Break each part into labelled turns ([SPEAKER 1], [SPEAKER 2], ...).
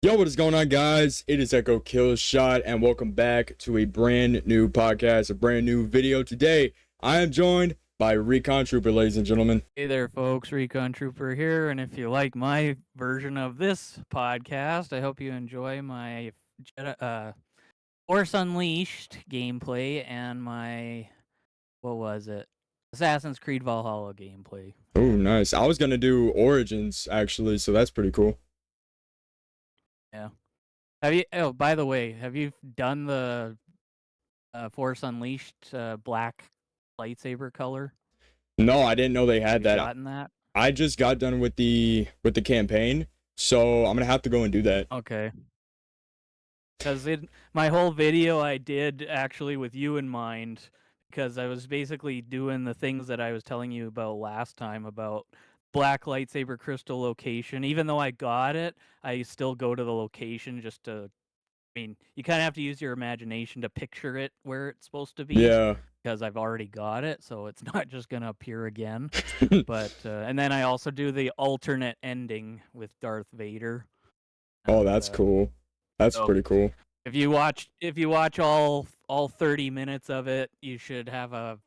[SPEAKER 1] Yo, what is going on, guys? It is EchoKILLSH0T, and welcome back to a brand new podcast, a brand new video. Today, I am joined by Recon Trooper, ladies and gentlemen.
[SPEAKER 2] Hey there, folks. Recon Trooper here, and if you like my version of this podcast, I hope you enjoy my Force Unleashed gameplay and my Assassin's Creed Valhalla gameplay.
[SPEAKER 1] Oh, nice. I was gonna do Origins actually, so that's pretty cool.
[SPEAKER 2] Yeah. Have you? Oh, by the way, have you done the Force Unleashed black lightsaber color?
[SPEAKER 1] No, I didn't know they had that.
[SPEAKER 2] Gotten that?
[SPEAKER 1] I just got done with the campaign, so I'm gonna have to go and do that.
[SPEAKER 2] Okay. Because my whole video I did actually with you in mind, because I was basically doing the things that I was telling you about last time about black lightsaber crystal location. Even though I got it, I still go to the location just to. I mean, you kind of have to use your imagination to picture it where it's supposed to be.
[SPEAKER 1] Yeah.
[SPEAKER 2] Because I've already got it, so it's not just gonna appear again. But and then I also do the alternate ending with Darth Vader.
[SPEAKER 1] Oh, that's cool. That's pretty cool.
[SPEAKER 2] If you watch all 30 minutes of it, you should have a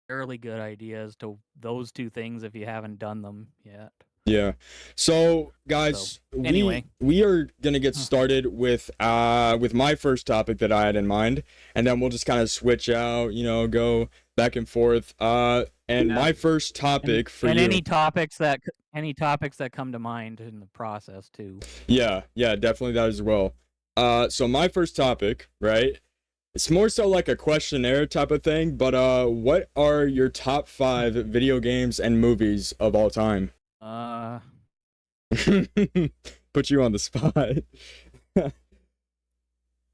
[SPEAKER 2] fairly good idea as to those two things if you haven't done them yet.
[SPEAKER 1] Yeah. So, guys,
[SPEAKER 2] anyway,
[SPEAKER 1] we are gonna get started with my first topic that I had in mind, and then we'll just kind of switch out, go back and forth. And my first topic for you,
[SPEAKER 2] any topics that come to mind in the process too.
[SPEAKER 1] Yeah, definitely that as well. So my first topic, right? It's more so like a questionnaire type of thing, but what are your top 5 video games and movies of all time? Put you on the spot.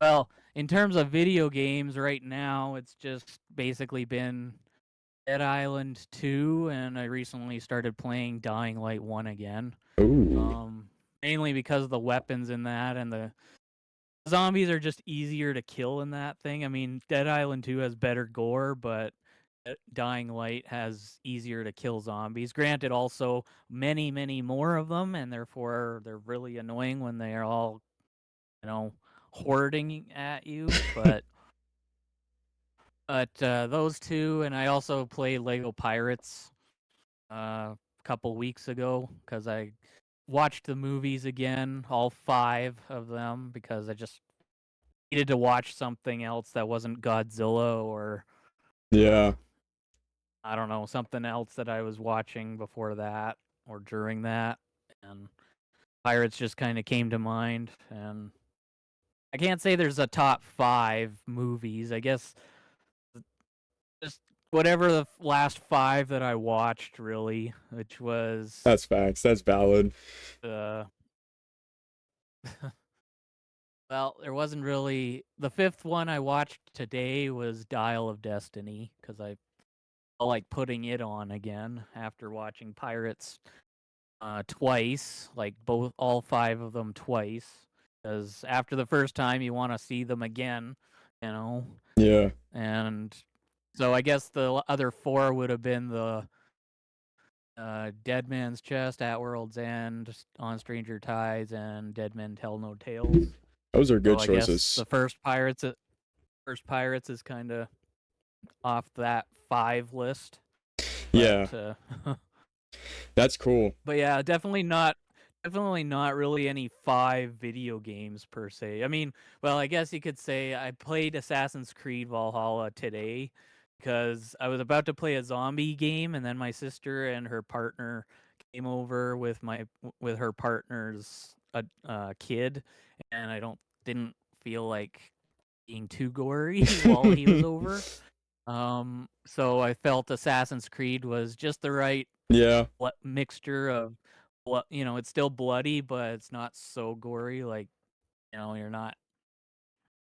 [SPEAKER 2] Well, in terms of video games right now, it's just basically been Dead Island 2, and I recently started playing Dying Light 1 again.
[SPEAKER 1] Ooh.
[SPEAKER 2] Mainly because of the weapons in that, and the zombies are just easier to kill in that thing. I mean, Dead Island 2 has better gore, but Dying Light has easier to kill zombies. Granted, also many, many more of them, and therefore they're really annoying when they are all, hoarding at you. But those two, and I also played Lego Pirates a couple weeks ago because I watched the movies again, all 5 of them, because I just needed to watch something else that wasn't Godzilla or
[SPEAKER 1] yeah.
[SPEAKER 2] I don't know, something else that I was watching before that or during that, and Pirates just kind of came to mind. And I can't say there's a top 5 movies. I guess just whatever the last 5 that I watched, really, which was
[SPEAKER 1] That's facts. That's valid.
[SPEAKER 2] Well, there wasn't really the 5th one I watched today was Dial of Destiny because I like putting it on again after watching Pirates twice, like all 5 of them twice. Because after the first time, you want to see them again,
[SPEAKER 1] Yeah.
[SPEAKER 2] And so I guess the other 4 would have been the Dead Man's Chest, At World's End, On Stranger Tides, and Dead Men Tell No Tales.
[SPEAKER 1] Those are good
[SPEAKER 2] so
[SPEAKER 1] choices.
[SPEAKER 2] I guess the first Pirates is kind of off that 5 list.
[SPEAKER 1] Yeah. That's cool.
[SPEAKER 2] But yeah, definitely not really any 5 video games per se. I mean, well, I guess you could say I played Assassin's Creed Valhalla today because I was about to play a zombie game, and then my sister and her partner came over with her partner's kid, and I didn't feel like being too gory while he was over. So I felt Assassin's Creed was just the right mixture of it's still bloody, but it's not so gory. Like, you're not.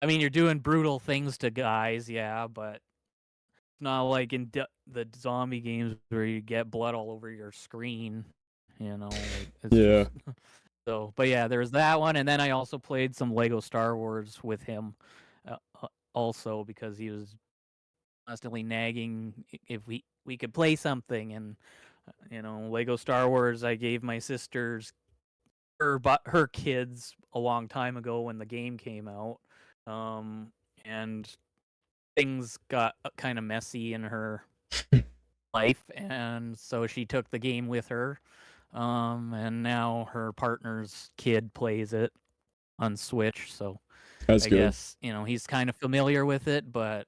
[SPEAKER 2] I mean, you're doing brutal things to guys, yeah, but it's not like in the zombie games where you get blood all over your screen. It's just, so, but yeah, there was that one, and then I also played some Lego Star Wars with him, also because he was constantly nagging if we could play something. And Lego Star Wars I gave my sister's her kids a long time ago when the game came out, and things got kind of messy in her life, and so she took the game with her, and now her partner's kid plays it on Switch, so
[SPEAKER 1] That's
[SPEAKER 2] I
[SPEAKER 1] good.
[SPEAKER 2] guess he's kind of familiar with it. But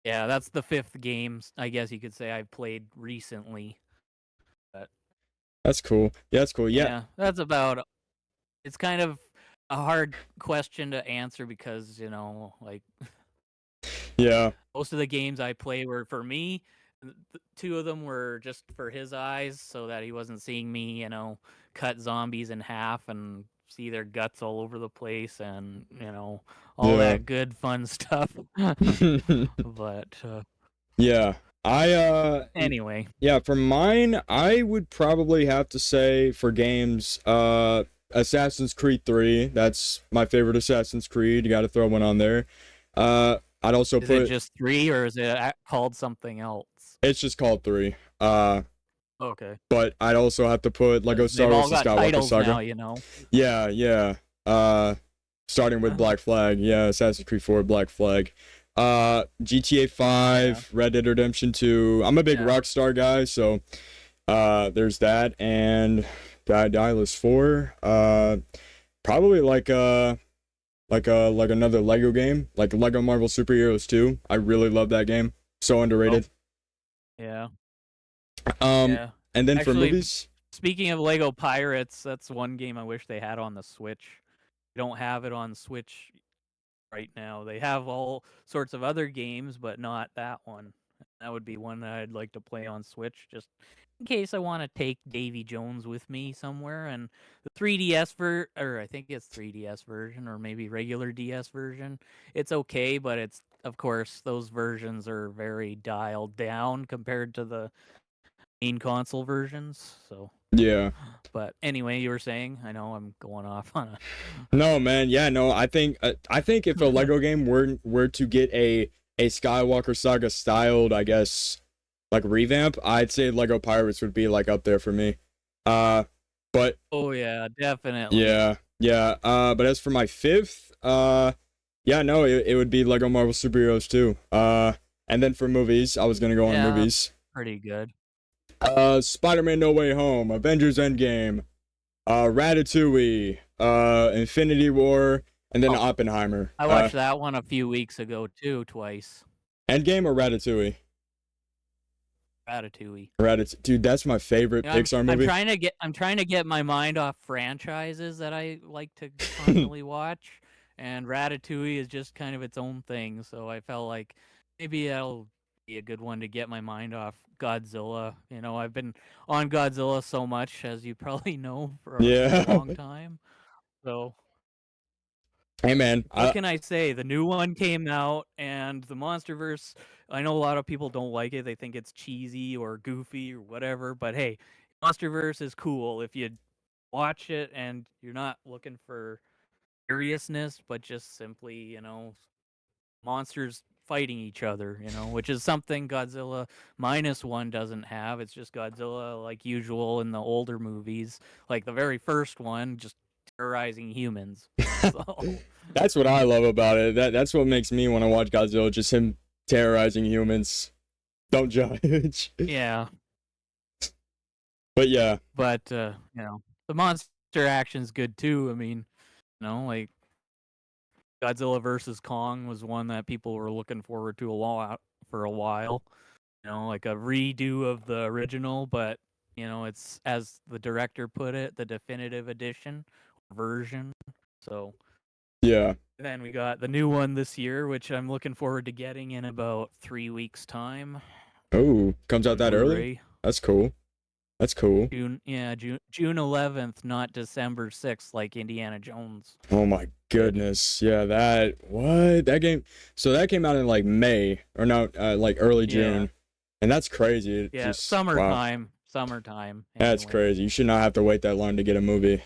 [SPEAKER 2] yeah, that's the 5th game I guess you could say I've played recently. But
[SPEAKER 1] That's cool. Yeah, that's cool. Yeah.
[SPEAKER 2] yeah, that's about. It's kind of a hard question to answer because like
[SPEAKER 1] Yeah.
[SPEAKER 2] most of the games I play were for me. 2 of them were just for his eyes, so that he wasn't seeing me, cut zombies in half and see their guts all over the place, and all
[SPEAKER 1] Yeah.
[SPEAKER 2] that good fun stuff. But
[SPEAKER 1] Yeah.
[SPEAKER 2] anyway,
[SPEAKER 1] Yeah, for mine, I would probably have to say for games, Assassin's Creed 3. That's my favorite Assassin's Creed. You got to throw one on there. I'd also
[SPEAKER 2] is it
[SPEAKER 1] put
[SPEAKER 2] just 3 or is it called something else?
[SPEAKER 1] it's just called 3.
[SPEAKER 2] Okay,
[SPEAKER 1] But I'd also have to put Lego
[SPEAKER 2] 'cause
[SPEAKER 1] Star
[SPEAKER 2] they've
[SPEAKER 1] Wars
[SPEAKER 2] all
[SPEAKER 1] The
[SPEAKER 2] got
[SPEAKER 1] Skywalker
[SPEAKER 2] titles
[SPEAKER 1] Saga.
[SPEAKER 2] now.
[SPEAKER 1] Yeah, yeah. Starting with Black Flag. Yeah, Assassin's Creed 4, Black Flag. GTA 5, Red Dead Redemption 2. I'm a big
[SPEAKER 2] Yeah.
[SPEAKER 1] Rockstar guy, so there's that. And Dylas 4. Probably like another Lego game, like Lego Marvel Superheroes 2. I really love that game. So underrated.
[SPEAKER 2] Yeah.
[SPEAKER 1] Yeah. And then
[SPEAKER 2] Actually,
[SPEAKER 1] for movies,
[SPEAKER 2] speaking of Lego Pirates, that's one game I wish they had on the Switch. They don't have it on Switch right now. They have all sorts of other games, but not that one. That would be one that I'd like to play on Switch, just in case I want to take Davy Jones with me somewhere. And the 3DS or I think it's 3DS version, or maybe regular DS version. It's okay, but it's of course those versions are very dialed down compared to the main console versions. So
[SPEAKER 1] yeah.
[SPEAKER 2] but anyway, you were saying, I know I'm going off on a
[SPEAKER 1] No, man. Yeah, no. I think if a Lego game were to get a Skywalker Saga styled, I guess, like revamp, I'd say Lego Pirates would be like up there for me. But
[SPEAKER 2] Oh yeah, definitely.
[SPEAKER 1] yeah. But as for my 5th, yeah, no, it would be Lego Marvel Superheroes 2. And then for movies, I was gonna go on
[SPEAKER 2] Yeah,
[SPEAKER 1] movies.
[SPEAKER 2] pretty good.
[SPEAKER 1] Spider-Man No Way Home, Avengers Endgame, Ratatouille, Infinity War, and then
[SPEAKER 2] Oh,
[SPEAKER 1] Oppenheimer.
[SPEAKER 2] I watched that one a few weeks ago too, twice.
[SPEAKER 1] Endgame or Ratatouille?
[SPEAKER 2] Ratatouille.
[SPEAKER 1] Ratatouille, dude, that's my favorite Pixar movie.
[SPEAKER 2] I'm trying to get my mind off franchises that I like to constantly watch, and Ratatouille is just kind of its own thing. So I felt like maybe that'll be a good one to get my mind off Godzilla. I've been on Godzilla so much, as you probably know, for a
[SPEAKER 1] Yeah.
[SPEAKER 2] long time. So
[SPEAKER 1] Hey, man.
[SPEAKER 2] what can I say? The new one came out, and the MonsterVerse. I know a lot of people don't like it; they think it's cheesy or goofy or whatever. But hey, MonsterVerse is cool if you watch it and you're not looking for seriousness, but just simply, monsters fighting each other. Which is something Godzilla -1 doesn't have. It's just Godzilla like usual in the older movies, like the very first one, just terrorizing humans. So.
[SPEAKER 1] That's what I love about it. That's what makes me want to watch Godzilla. Just him terrorizing humans. Don't judge.
[SPEAKER 2] Yeah,
[SPEAKER 1] But yeah.
[SPEAKER 2] but the monster action's good too. I mean, like Godzilla versus Kong was one that people were looking forward to a lot for a while. Like a redo of the original, but it's, as the director put it, the definitive edition version. So
[SPEAKER 1] Yeah.
[SPEAKER 2] then we got the new one this year, which I'm looking forward to getting in about 3 weeks time.
[SPEAKER 1] Oh, comes out that early?
[SPEAKER 2] Blu-ray.
[SPEAKER 1] That's cool. That's cool.
[SPEAKER 2] June 11th, not December 6th, like Indiana Jones.
[SPEAKER 1] Oh my goodness. Yeah, that game. So that came out in like May or no, like early June. And that's crazy.
[SPEAKER 2] Yeah,
[SPEAKER 1] Just,
[SPEAKER 2] summertime.
[SPEAKER 1] Wow.
[SPEAKER 2] Summertime.
[SPEAKER 1] That's
[SPEAKER 2] anyway.
[SPEAKER 1] crazy. You should not have to wait that long to get a movie.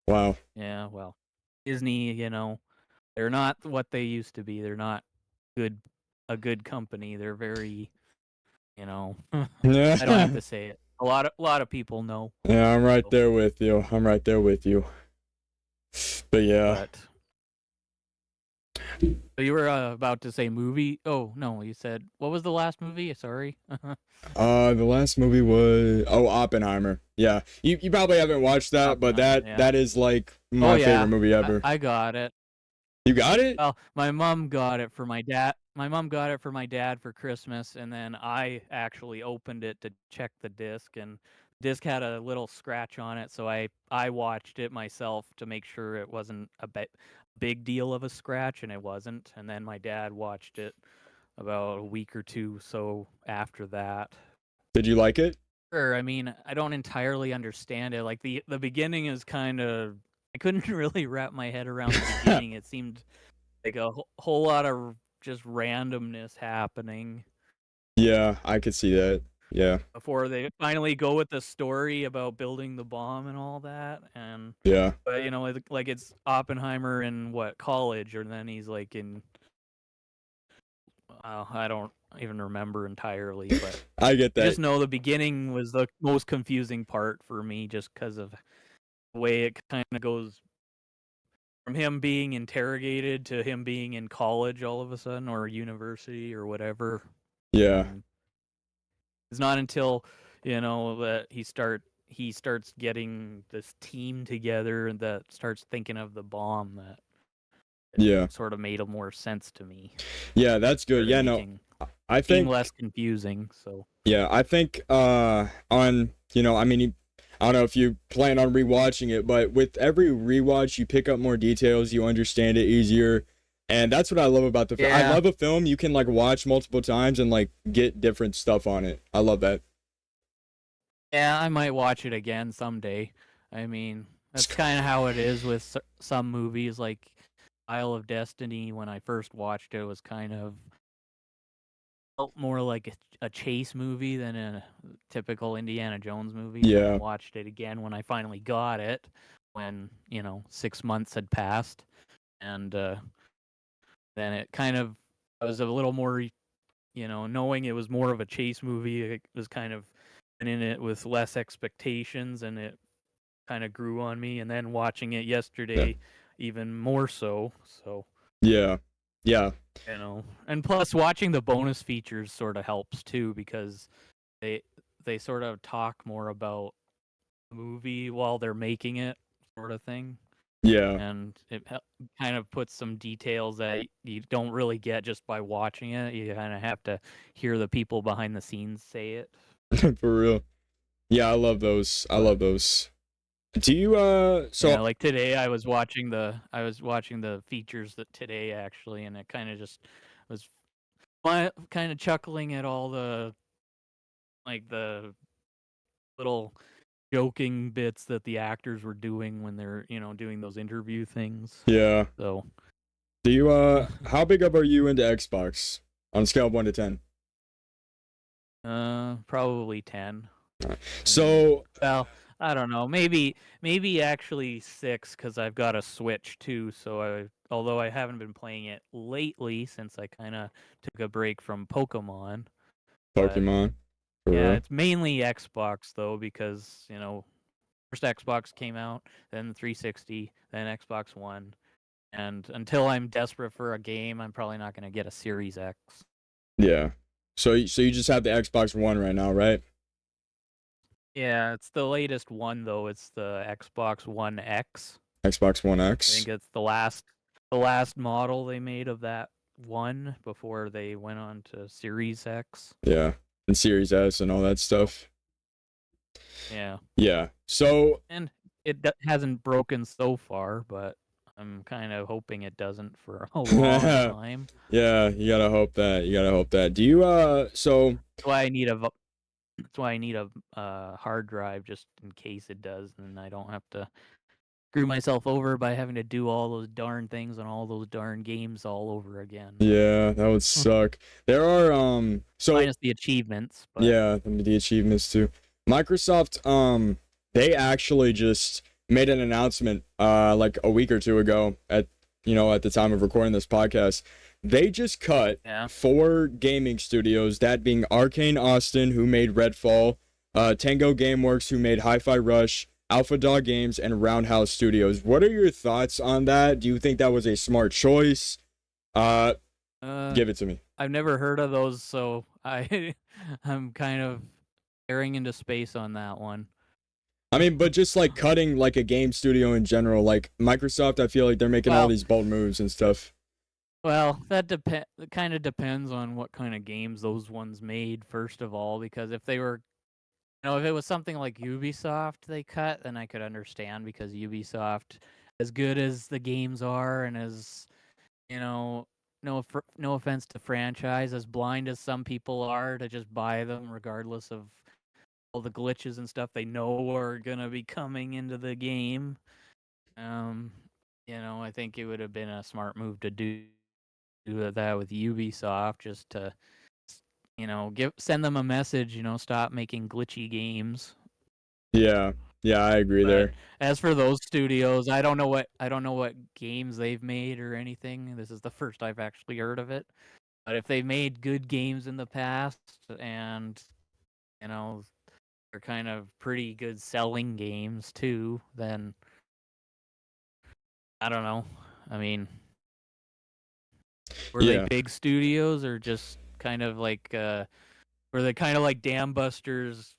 [SPEAKER 1] Wow.
[SPEAKER 2] Yeah, well, Disney, they're not what they used to be. They're not a good company. They're very, I don't have to say it. A lot of people know.
[SPEAKER 1] Yeah, I'm right there with you. I'm right there with you. But yeah.
[SPEAKER 2] But so you were about to say movie. Oh no, you said what was the last movie? Sorry.
[SPEAKER 1] The last movie was Oppenheimer. Yeah, you probably haven't watched that, but
[SPEAKER 2] Oppenheimer,
[SPEAKER 1] that
[SPEAKER 2] yeah.
[SPEAKER 1] that is like
[SPEAKER 2] Oh
[SPEAKER 1] my favorite
[SPEAKER 2] yeah,
[SPEAKER 1] movie ever.
[SPEAKER 2] I got it.
[SPEAKER 1] You got it?
[SPEAKER 2] Well, my mom got it for my dad. My mom got it for my dad for Christmas, and then I actually opened it to check the disc, and the disc had a little scratch on it, so I watched it myself to make sure it wasn't a big deal of a scratch, and it wasn't. And then my dad watched it about a week or two so after that.
[SPEAKER 1] Did you like it?
[SPEAKER 2] Sure, I mean, I don't entirely understand it. Like the beginning is kind of I couldn't really wrap my head around the beginning. It seemed like a whole lot of just randomness happening
[SPEAKER 1] Yeah, I could see that. Yeah,
[SPEAKER 2] before they finally go with the story about building the bomb and all that. And
[SPEAKER 1] yeah.
[SPEAKER 2] but like it's Oppenheimer in what college, or then he's like in I don't even remember entirely, but
[SPEAKER 1] I get
[SPEAKER 2] I
[SPEAKER 1] that.
[SPEAKER 2] just know the beginning was the most confusing part for me, just because of the way it kind of goes from him being interrogated to him being in college all of a sudden, or university or whatever.
[SPEAKER 1] Yeah,
[SPEAKER 2] And it's not until that he starts getting this team together and that starts thinking of the bomb that it
[SPEAKER 1] yeah,
[SPEAKER 2] sort of made more sense to me.
[SPEAKER 1] yeah. That's good.
[SPEAKER 2] Started
[SPEAKER 1] Yeah, no,
[SPEAKER 2] making
[SPEAKER 1] I
[SPEAKER 2] being
[SPEAKER 1] think.
[SPEAKER 2] less confusing. So
[SPEAKER 1] Yeah, I think on I mean, I don't know if you plan on rewatching it, but with every rewatch, you pick up more details, you understand it easier, and that's what I love about the film. I
[SPEAKER 2] yeah,
[SPEAKER 1] love a film you can like watch multiple times and like get different stuff on it. I love that.
[SPEAKER 2] yeah, I might watch it again someday. I mean, that's kind of how it is with some movies, like Isle of Destiny. When I first watched it, it was kind of felt more like a chase movie than a typical Indiana Jones movie. Then I
[SPEAKER 1] Yeah,
[SPEAKER 2] watched it again when I finally got it, when 6 months had passed, and then it kind of I was a little more, knowing it was more of a chase movie. It was kind of in it with less expectations, and it kind of grew on me. And then watching it
[SPEAKER 1] yeah,
[SPEAKER 2] yesterday, even more so. So
[SPEAKER 1] yeah, yeah,
[SPEAKER 2] and plus watching the bonus features sort of helps too, because they they sort of talk more about the movie while they're making it, sort of thing,
[SPEAKER 1] yeah.
[SPEAKER 2] and it kind of puts some details that you don't really get just by watching it. You kind of have to hear the people behind the scenes say it.
[SPEAKER 1] For real. Yeah, I love those. I
[SPEAKER 2] But
[SPEAKER 1] love those. Do you
[SPEAKER 2] yeah,
[SPEAKER 1] so
[SPEAKER 2] like today I was watching the features that today actually, and it kind of just was kind of chuckling at all the little joking bits that the actors were doing when they're doing those interview things.
[SPEAKER 1] yeah.
[SPEAKER 2] So
[SPEAKER 1] Do you how big up are you into Xbox on a scale of 1 to 10?
[SPEAKER 2] probably 10. I mean,
[SPEAKER 1] So,
[SPEAKER 2] well, I don't know. Maybe actually 6, because I've got a Switch too. So although I haven't been playing it lately since I kind of took a break from Pokemon, but
[SPEAKER 1] Pokemon, for
[SPEAKER 2] yeah,
[SPEAKER 1] real.
[SPEAKER 2] it's mainly Xbox though, because first Xbox came out, then the 360, then Xbox One, and until I'm desperate for a game, I'm probably not going to get a Series X.
[SPEAKER 1] Yeah. So you just have the Xbox One right now, right?
[SPEAKER 2] Yeah, it's the latest one though. It's the Xbox One X.
[SPEAKER 1] Xbox One
[SPEAKER 2] I think
[SPEAKER 1] X.
[SPEAKER 2] it's the last model they made of that one before they went on to Series X.
[SPEAKER 1] Yeah. And Series S and all that stuff.
[SPEAKER 2] Yeah,
[SPEAKER 1] Yeah. So,
[SPEAKER 2] and it hasn't broken so far, but I'm kind of hoping it doesn't for a long
[SPEAKER 1] yeah,
[SPEAKER 2] time.
[SPEAKER 1] you gotta hope that. You gotta hope that. Do you so
[SPEAKER 2] That's why I need a hard drive, just in case it does, and I don't have to screw myself over by having to do all those darn things and all those darn games all over again.
[SPEAKER 1] yeah, that would suck. There are so
[SPEAKER 2] Minus the achievements, but
[SPEAKER 1] yeah, the achievements too. Microsoft, they actually just made an announcement, like a week or two ago at the time of recording this podcast. They just cut
[SPEAKER 2] yeah,
[SPEAKER 1] 4 gaming studios, that being Arcane Austin, who made Redfall, Tango Gameworks, who made Hi-Fi Rush, Alpha Dog Games and Roundhouse Studios. What are your thoughts on that? Do you think that was a smart choice? Uh,
[SPEAKER 2] Uh,
[SPEAKER 1] Give it to me.
[SPEAKER 2] I've never heard of those, so I'm kind of staring into space on that one.
[SPEAKER 1] I mean, but just like cutting like a game studio in general, like Microsoft, I feel like they're making all
[SPEAKER 2] Well,
[SPEAKER 1] these bold moves and stuff.
[SPEAKER 2] that kind of depends on what kind of games those ones made, first of all, because if they were, if it was something like Ubisoft they cut, then I could understand, because Ubisoft, as good as the games are, and as, you know, no offense to franchise, as blind as some people are to just buy them regardless of all the glitches and stuff they know are gonna be coming into the game. Um, I think it would have been a smart move to do that with Ubisoft, just to, send them a message. Stop making glitchy games.
[SPEAKER 1] Yeah, yeah, I agree
[SPEAKER 2] But
[SPEAKER 1] there.
[SPEAKER 2] as for those studios, I don't know what games they've made or anything. This is the first I've actually heard of it. But if they made good games in the past, and you know they're kind of pretty good selling games too, then I don't know. I mean, were they
[SPEAKER 1] Yeah.
[SPEAKER 2] big studios, or just kind of like were they kind of like Dam Busters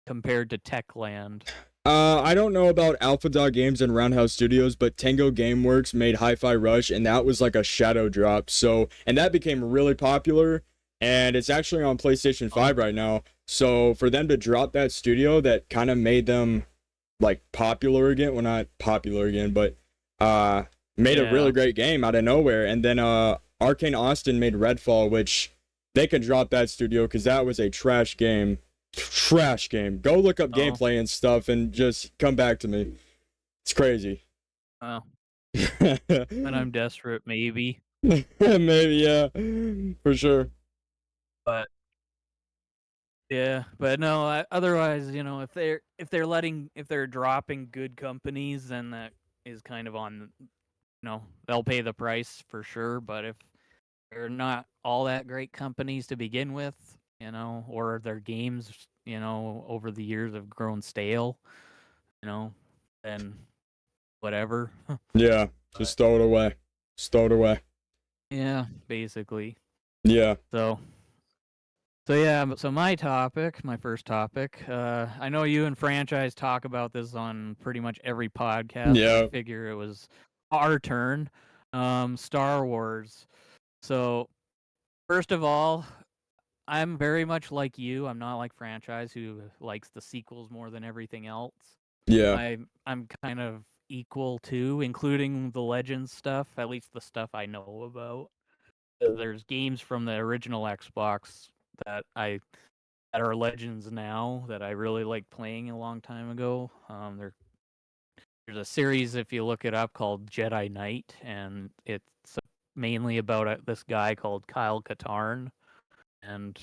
[SPEAKER 2] compared to Techland?
[SPEAKER 1] I don't know about Alpha Dog Games and Roundhouse Studios, but Tango Gameworks made Hi-Fi Rush, and that was like a shadow drop. So, and that became really popular, and it's actually on PlayStation
[SPEAKER 2] Oh,
[SPEAKER 1] 5 right now. So, for them to drop that studio that kind of made them like popular again, well, not popular again, but uh made a really
[SPEAKER 2] yeah.
[SPEAKER 1] great game out of nowhere. And then Arcane Austin made Redfall, which they could drop that studio because that was a trash game. Trash game. Go look up
[SPEAKER 2] Oh,
[SPEAKER 1] gameplay and stuff and just come back to me. It's crazy.
[SPEAKER 2] well, when I'm desperate, maybe.
[SPEAKER 1] Maybe, yeah. For sure.
[SPEAKER 2] But yeah, but no. Otherwise, if they're dropping good companies, then that is kind of on. They'll pay the price for sure. But if they're not all that great companies to begin with, or their games, over the years have grown stale, then whatever.
[SPEAKER 1] Yeah.
[SPEAKER 2] But
[SPEAKER 1] Just throw it away. Just throw it away.
[SPEAKER 2] yeah, basically.
[SPEAKER 1] Yeah.
[SPEAKER 2] So yeah, so my first topic, I know you and Franchise talk about this on pretty much every podcast, so I
[SPEAKER 1] Yeah.
[SPEAKER 2] figure it was our turn. Star Wars. So first of all, I'm very much like you. I'm not like Franchise, who likes the sequels more than everything else.
[SPEAKER 1] Yeah.
[SPEAKER 2] I'm kind of equal too, including the Legends stuff, at least the stuff I know about. There's games from the original Xbox that I that are Legends now that I really like playing a long time ago. There's a series, if you look it up, called Jedi Knight, and it's mainly about this guy called Kyle Katarn. And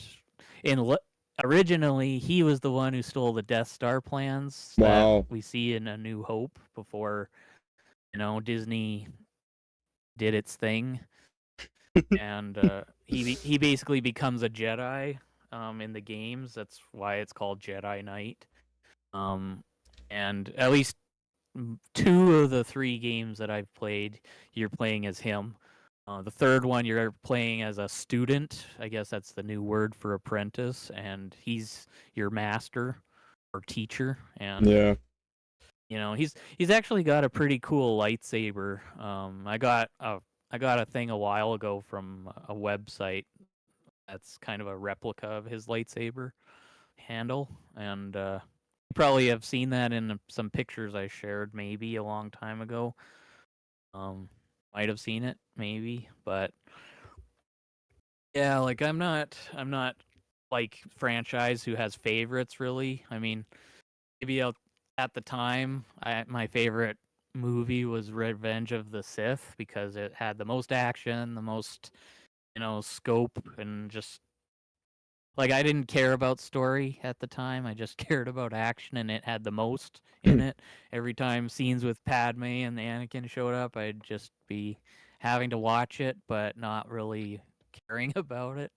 [SPEAKER 2] in originally, he was the one who stole the Death Star plans that
[SPEAKER 1] Wow.
[SPEAKER 2] we see in A New Hope before Disney did its thing, and he basically becomes a Jedi in the games. That's why it's called Jedi Knight. Um, and at least two of the three games that I've played, you're playing as him. The third one, you're playing as a student. I guess that's the new word for apprentice, and he's your master or teacher. And
[SPEAKER 1] Yeah.
[SPEAKER 2] he's actually got a pretty cool lightsaber. I got a thing a while ago from a website that's kind of a replica of his lightsaber handle, and you probably have seen that in some pictures I shared maybe a long time ago. Um, might have seen it maybe, but yeah, like I'm not like Franchise who has favorites really. I mean, maybe at the time, my favorite movie was Revenge of the Sith because it had the most action, the most scope, and just like I didn't care about story at the time. I just cared about action, and it had the most in it. Every time scenes with Padme and Anakin showed up, I'd just be having to watch it, but not really caring about it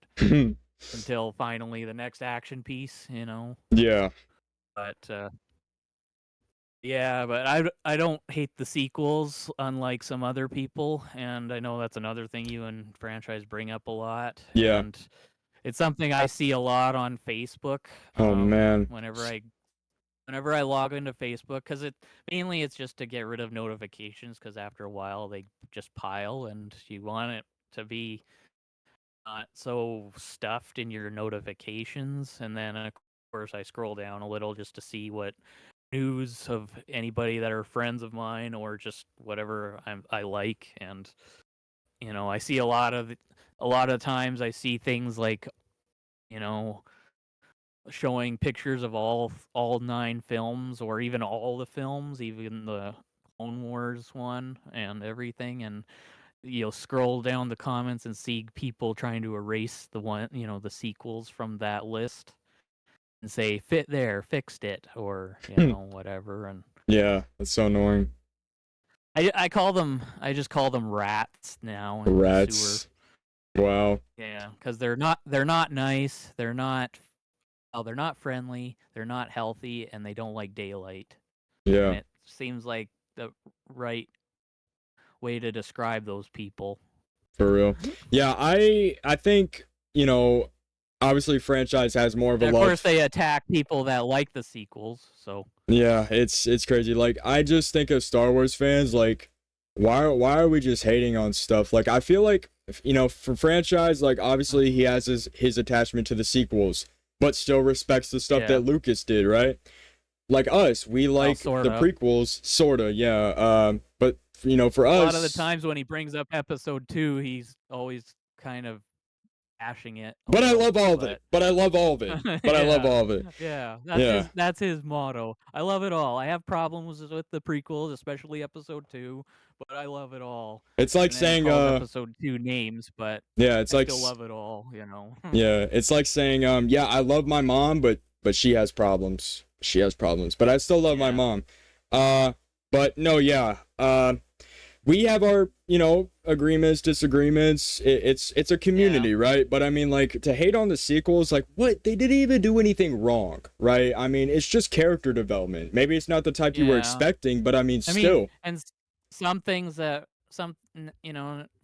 [SPEAKER 2] until finally the next action piece.
[SPEAKER 1] Yeah.
[SPEAKER 2] But Yeah, but I don't hate the sequels unlike some other people, and I know that's another thing you and franchise bring up a lot,
[SPEAKER 1] Yeah.
[SPEAKER 2] and it's something I see a lot on Facebook.
[SPEAKER 1] Oh man.
[SPEAKER 2] Whenever I log into Facebook, because it's just to get rid of notifications, because after a while they just pile, and you want it to be not so stuffed in your notifications. And then of course I scroll down a little just to see what news of anybody that are friends of mine or just whatever I like. And I see a lot of times I see things like you know showing pictures of all 9 films or even all the films, even the Clone Wars one and everything. And you'll scroll down the comments and see people trying to erase the sequels from that list and say fit there, fixed it, or whatever. And
[SPEAKER 1] Yeah, that's so annoying.
[SPEAKER 2] I just call them rats now in the sewer.
[SPEAKER 1] Rats. Wow.
[SPEAKER 2] Yeah, because they're not nice. They're not friendly. They're not healthy, and they don't like daylight. And
[SPEAKER 1] Yeah,
[SPEAKER 2] it seems like the right way to describe those people.
[SPEAKER 1] for real. Yeah, I think, obviously franchise has more of a
[SPEAKER 2] And of course,
[SPEAKER 1] love.
[SPEAKER 2] they attack people that like the sequels. So
[SPEAKER 1] Yeah, it's crazy. Like I just think of Star Wars fans like why are we just hating on stuff? Like I feel like for franchise like obviously he has his attachment to the sequels, but still respects the stuff
[SPEAKER 2] yeah,
[SPEAKER 1] that Lucas did, right? Like us, we
[SPEAKER 2] well,
[SPEAKER 1] like
[SPEAKER 2] sort
[SPEAKER 1] the
[SPEAKER 2] of.
[SPEAKER 1] prequels, sorta, yeah. But for
[SPEAKER 2] A lot of the
[SPEAKER 1] us,
[SPEAKER 2] times when he brings up Episode 2, he's always kind of bashing it a
[SPEAKER 1] but I
[SPEAKER 2] little.
[SPEAKER 1] love all of it.
[SPEAKER 2] But
[SPEAKER 1] But I love all of it. But I love
[SPEAKER 2] yeah,
[SPEAKER 1] all of it.
[SPEAKER 2] yeah,
[SPEAKER 1] Yeah.
[SPEAKER 2] that's his motto. I love it all. I have problems with the prequels, especially Episode 2, but I love it all.
[SPEAKER 1] It's like
[SPEAKER 2] And then he
[SPEAKER 1] saying
[SPEAKER 2] calls Episode 2 names, but
[SPEAKER 1] yeah, it's
[SPEAKER 2] I
[SPEAKER 1] like
[SPEAKER 2] still love it all.
[SPEAKER 1] yeah, it's like saying yeah, I love my mom, but she has problems. She has problems, but I still love my
[SPEAKER 2] Yeah,
[SPEAKER 1] mom. Uh but no, yeah. We have our, agreements, disagreements. It's a
[SPEAKER 2] yeah,
[SPEAKER 1] community, right? But I mean like to hate on the sequels like what? They didn't even do anything wrong, right? I mean, it's just character development. Maybe it's not the type you were
[SPEAKER 2] yeah.
[SPEAKER 1] expecting, but I mean
[SPEAKER 2] I mean,
[SPEAKER 1] still.
[SPEAKER 2] and some things that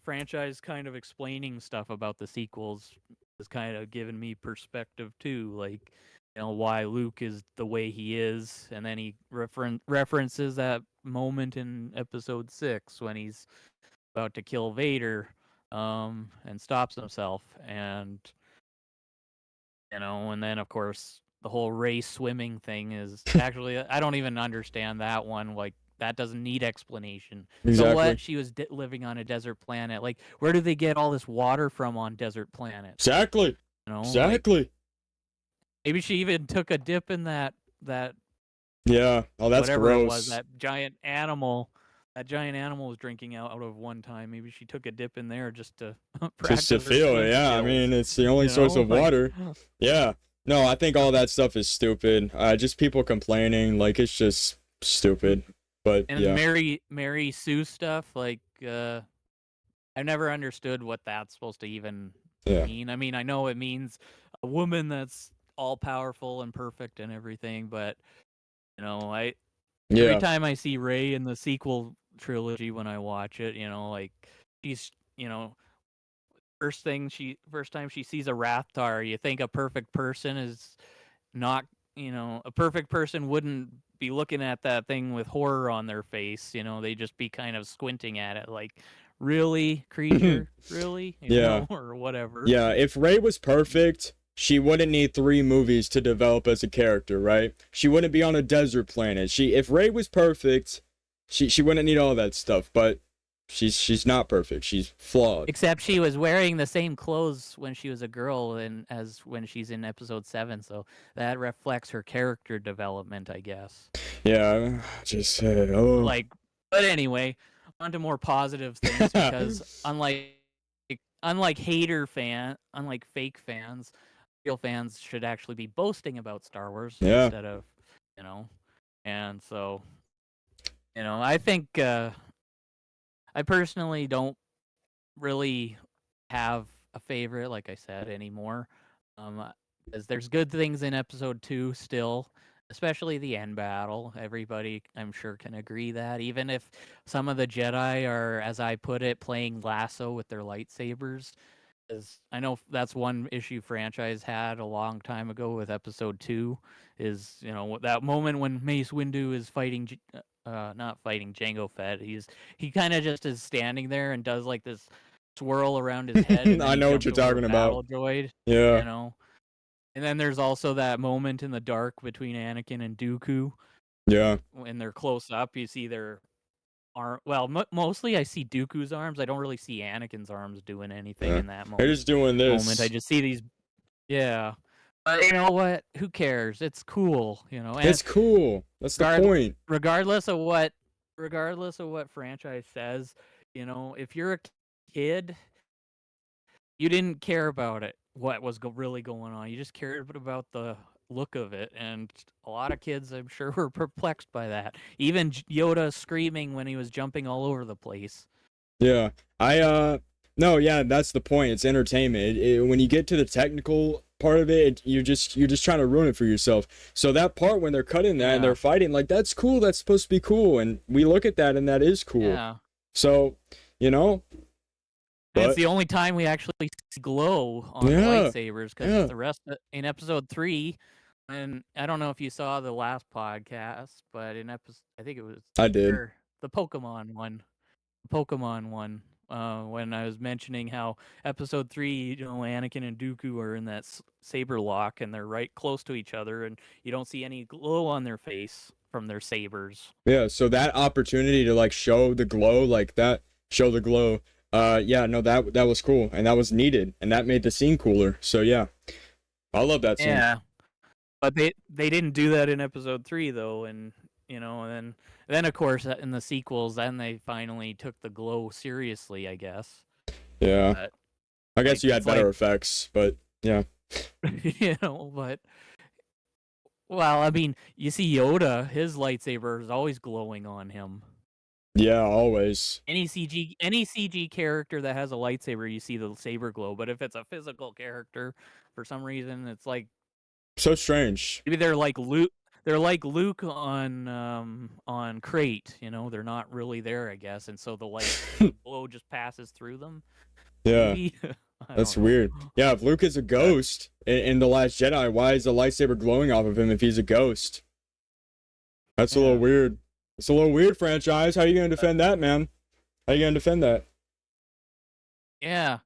[SPEAKER 2] franchise kind of explaining stuff about the sequels has kind of given me perspective too, like why Luke is the way he is, and then he references that moment in Episode 6 when he's about to kill Vader, and stops himself, and and then of course the whole race swimming thing is actually I don't even understand that one. Like that doesn't need explanation. So
[SPEAKER 1] Exactly.
[SPEAKER 2] what? She was living on a desert planet. Like where do they get all this water from on desert planets?
[SPEAKER 1] Exactly.
[SPEAKER 2] Like
[SPEAKER 1] Exactly.
[SPEAKER 2] maybe she even took a dip in that
[SPEAKER 1] Yeah. Oh, that's
[SPEAKER 2] whatever it was,
[SPEAKER 1] gross.
[SPEAKER 2] that giant animal. That giant animal was drinking out of one time. Maybe she took a dip in there just to
[SPEAKER 1] Just to
[SPEAKER 2] practice her
[SPEAKER 1] feel it,
[SPEAKER 2] swim
[SPEAKER 1] yeah. I
[SPEAKER 2] skills.
[SPEAKER 1] mean, it's the only source of
[SPEAKER 2] Like
[SPEAKER 1] water. Yeah. No, I think all that stuff is stupid. Just people complaining, like it's just stupid. But
[SPEAKER 2] and
[SPEAKER 1] yeah,
[SPEAKER 2] Mary Sue stuff, like I've never understood what that's supposed to even
[SPEAKER 1] yeah,
[SPEAKER 2] mean. I mean, I know it means a woman that's all powerful and perfect and everything, but I every
[SPEAKER 1] yeah.
[SPEAKER 2] time I see Rey in the sequel trilogy when I watch it, like she's first time she sees a Rathtar, you think a perfect person is not, a perfect person wouldn't be looking at that thing with horror on their face. They just be kind of squinting at it like, really, creature? Really?
[SPEAKER 1] Yeah,
[SPEAKER 2] Or whatever.
[SPEAKER 1] yeah. If Rey was perfect, she wouldn't need 3 movies to develop as a character, right? She wouldn't be on a desert planet. If Rey was perfect, she wouldn't need all that stuff. But she's not perfect. She's flawed.
[SPEAKER 2] Except she was wearing the same clothes when she was a girl and as when she's in Episode 7, so that reflects her character development, I guess.
[SPEAKER 1] Yeah, just oh.
[SPEAKER 2] Like, but anyway, on to more positive things, because unlike fake fans, real fans should actually be boasting about Star Wars
[SPEAKER 1] Yeah,
[SPEAKER 2] instead of, you know, and so, I think I personally don't really have a favorite, like I said, anymore. Because there's good things in Episode 2 still, especially the end battle. Everybody, I'm sure, can agree that even if some of the Jedi are, as I put it, playing lasso with their lightsabers, is I know that's one issue franchise had a long time ago with Episode 2, is that moment when Mace Windu is fighting, not fighting Jango Fett. He kind of just is standing there and does like this swirl around his head, and then
[SPEAKER 1] I
[SPEAKER 2] he
[SPEAKER 1] know what
[SPEAKER 2] jumps
[SPEAKER 1] you're
[SPEAKER 2] over a
[SPEAKER 1] talking about.
[SPEAKER 2] battle droid.
[SPEAKER 1] Yeah,
[SPEAKER 2] You know, and then there's also that moment in the dark between Anakin and Dooku
[SPEAKER 1] yeah,
[SPEAKER 2] when they're close up. You see their arm. Well, mostly I see Dooku's arms. I don't really see Anakin's arms doing anything
[SPEAKER 1] yeah.
[SPEAKER 2] in that
[SPEAKER 1] They're just doing
[SPEAKER 2] moment. I
[SPEAKER 1] this.
[SPEAKER 2] just see these. Yeah, but you know what? Who cares? It's cool, and
[SPEAKER 1] It's cool. That's the
[SPEAKER 2] regard,
[SPEAKER 1] point.
[SPEAKER 2] regardless of what, franchise says, if you're a kid, you didn't care about it. What was really going on? You just cared about the look of it, and a lot of kids, I'm sure, were perplexed by that. Even Yoda screaming when he was jumping all over the place.
[SPEAKER 1] Yeah. No, yeah, that's the point. It's entertainment. When you get to the technical part of it, you're just trying to ruin it for yourself. So that part when they're cutting that and
[SPEAKER 2] Yeah,
[SPEAKER 1] they're fighting, like that's cool. That's supposed to be cool, and we look at that and that is cool.
[SPEAKER 2] yeah.
[SPEAKER 1] So, you know,
[SPEAKER 2] And it's
[SPEAKER 1] but
[SPEAKER 2] the only time we actually see glow on the
[SPEAKER 1] yeah,
[SPEAKER 2] lightsabers, because
[SPEAKER 1] yeah,
[SPEAKER 2] the rest in Episode 3, and I don't know if you saw the last podcast, but in episode, I think it was,
[SPEAKER 1] I did.
[SPEAKER 2] or the Pokemon one, when I was mentioning how Episode 3, Anakin and Dooku are in that saber lock, and they're right close to each other, and you don't see any glow on their face from their sabers.
[SPEAKER 1] Yeah, so that opportunity to like show the glow like that, show the glow. Yeah, no, that was cool and that was needed and that made the scene cooler. So yeah, I love that scene.
[SPEAKER 2] Yeah, but they didn't do that in Episode 3 though, and and then of course in the sequels, then they finally took the glow seriously, I guess.
[SPEAKER 1] Yeah,
[SPEAKER 2] But
[SPEAKER 1] I
[SPEAKER 2] like
[SPEAKER 1] guess you had
[SPEAKER 2] it's like
[SPEAKER 1] better effects, but yeah,
[SPEAKER 2] but well, I mean, you see Yoda, his lightsaber is always glowing on him.
[SPEAKER 1] yeah, always.
[SPEAKER 2] Any CG character that has a lightsaber, you see the saber glow. But if it's a physical character, for some reason, it's like
[SPEAKER 1] So strange.
[SPEAKER 2] maybe they're like Luke. They're like Luke on Crate. They're not really there, I guess, and so the light, the glow just passes through them.
[SPEAKER 1] Yeah,
[SPEAKER 2] Maybe I
[SPEAKER 1] that's
[SPEAKER 2] don't know.
[SPEAKER 1] weird. Yeah, if Luke is a
[SPEAKER 2] But
[SPEAKER 1] ghost in The Last Jedi, why is the lightsaber glowing off of him if he's a ghost? That's a little
[SPEAKER 2] yeah,
[SPEAKER 1] weird. It's a little weird, franchise. How you gonna defend that, man? How you gonna defend that?
[SPEAKER 2] yeah.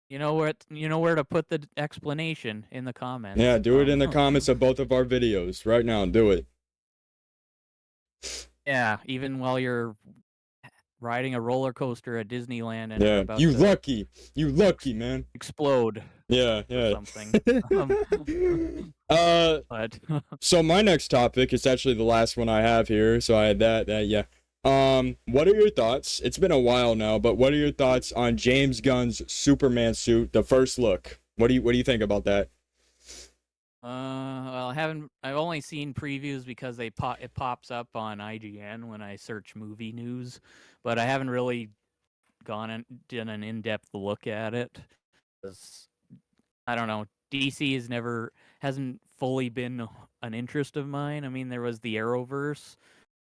[SPEAKER 2] You know where to put the explanation in the
[SPEAKER 1] Yeah,
[SPEAKER 2] comments.
[SPEAKER 1] do it in the comments of both of our videos right now. Do it.
[SPEAKER 2] Yeah, even while you're riding a roller coaster at Disneyland and are
[SPEAKER 1] Yeah,
[SPEAKER 2] about to
[SPEAKER 1] you lucky man.
[SPEAKER 2] explode
[SPEAKER 1] Yeah,
[SPEAKER 2] or
[SPEAKER 1] yeah.
[SPEAKER 2] something. Um, but
[SPEAKER 1] So my next topic is actually the last one I have here. So I had that, yeah. What are your thoughts? It's been a while now, but what are your thoughts on James Gunn's Superman suit, the first look? What do you think about that?
[SPEAKER 2] well, I've only seen previews because it pops up on IGN when I search movie news, but I haven't really gone and done an in-depth look at it. 'Cause I don't know. DC hasn't fully been an interest of mine. I mean, there was the Arrowverse,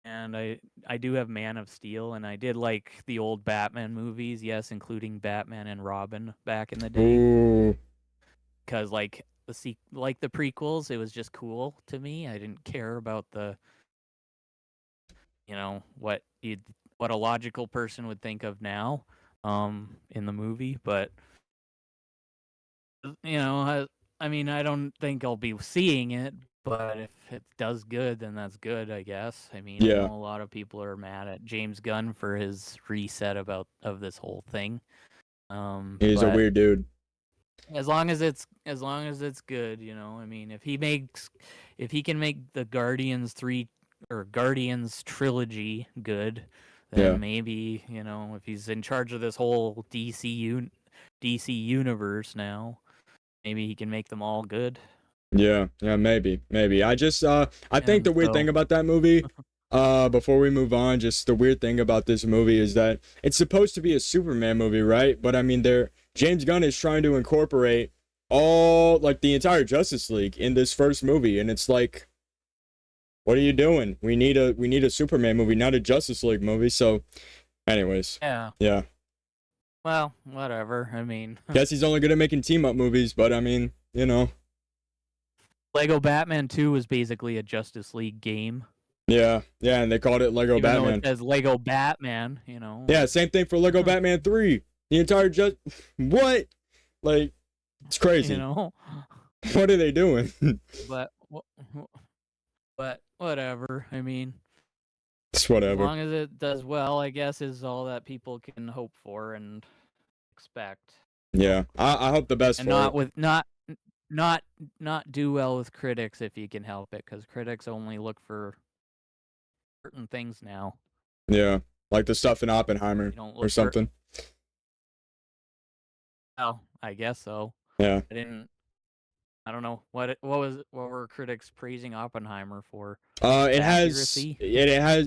[SPEAKER 2] and I do have Man of Steel, and I did like the old Batman movies, yes, including Batman and Robin back in the day.
[SPEAKER 1] Ooh,
[SPEAKER 2] Because like the prequels, it was just cool to me. I didn't care about the what a logical person would think of now, in the movie, but I mean, I don't think I'll be seeing it, but if it does good, then that's good, I guess. I mean, I
[SPEAKER 1] yeah,
[SPEAKER 2] know a lot of people are mad at James Gunn for his reset of this whole thing.
[SPEAKER 1] he's a
[SPEAKER 2] But
[SPEAKER 1] weird dude.
[SPEAKER 2] as long as it's good, I mean, if he can make the Guardians 3 or Guardians trilogy good,
[SPEAKER 1] Yeah,
[SPEAKER 2] then maybe, if he's in charge of this whole DC universe now, maybe he can make them all good.
[SPEAKER 1] yeah, yeah. Maybe. I think
[SPEAKER 2] And
[SPEAKER 1] the weird thing
[SPEAKER 2] so,
[SPEAKER 1] about that movie, before we move on, just the weird thing about this movie is that it's supposed to be a Superman movie, right? But I mean, James Gunn is trying to incorporate all like the entire Justice League in this first movie, and it's like What are you doing? We need a Superman movie, not a Justice League movie. So, anyways,
[SPEAKER 2] Yeah.
[SPEAKER 1] yeah.
[SPEAKER 2] Well, whatever. I mean,
[SPEAKER 1] Guess he's only good at making team up movies, but I mean, you know.
[SPEAKER 2] Lego Batman 2 was basically a Justice League game.
[SPEAKER 1] Yeah, and they called it Lego
[SPEAKER 2] Even
[SPEAKER 1] Batman.
[SPEAKER 2] though it says Lego Batman, you know.
[SPEAKER 1] Yeah, same thing for Lego Batman 3. The entire what? Like, it's crazy.
[SPEAKER 2] You know.
[SPEAKER 1] What are they doing?
[SPEAKER 2] but whatever. I mean,
[SPEAKER 1] it's whatever.
[SPEAKER 2] As long as it does well, I guess is all that people can hope for and expect.
[SPEAKER 1] Yeah, I hope the best
[SPEAKER 2] and
[SPEAKER 1] for
[SPEAKER 2] not
[SPEAKER 1] it.
[SPEAKER 2] with not do well with critics if you can help it, because critics only look for certain things now.
[SPEAKER 1] Yeah, like the stuff in Oppenheimer or something.
[SPEAKER 2] Well, I guess so.
[SPEAKER 1] Yeah.
[SPEAKER 2] I don't know what were critics praising Oppenheimer for?
[SPEAKER 1] It has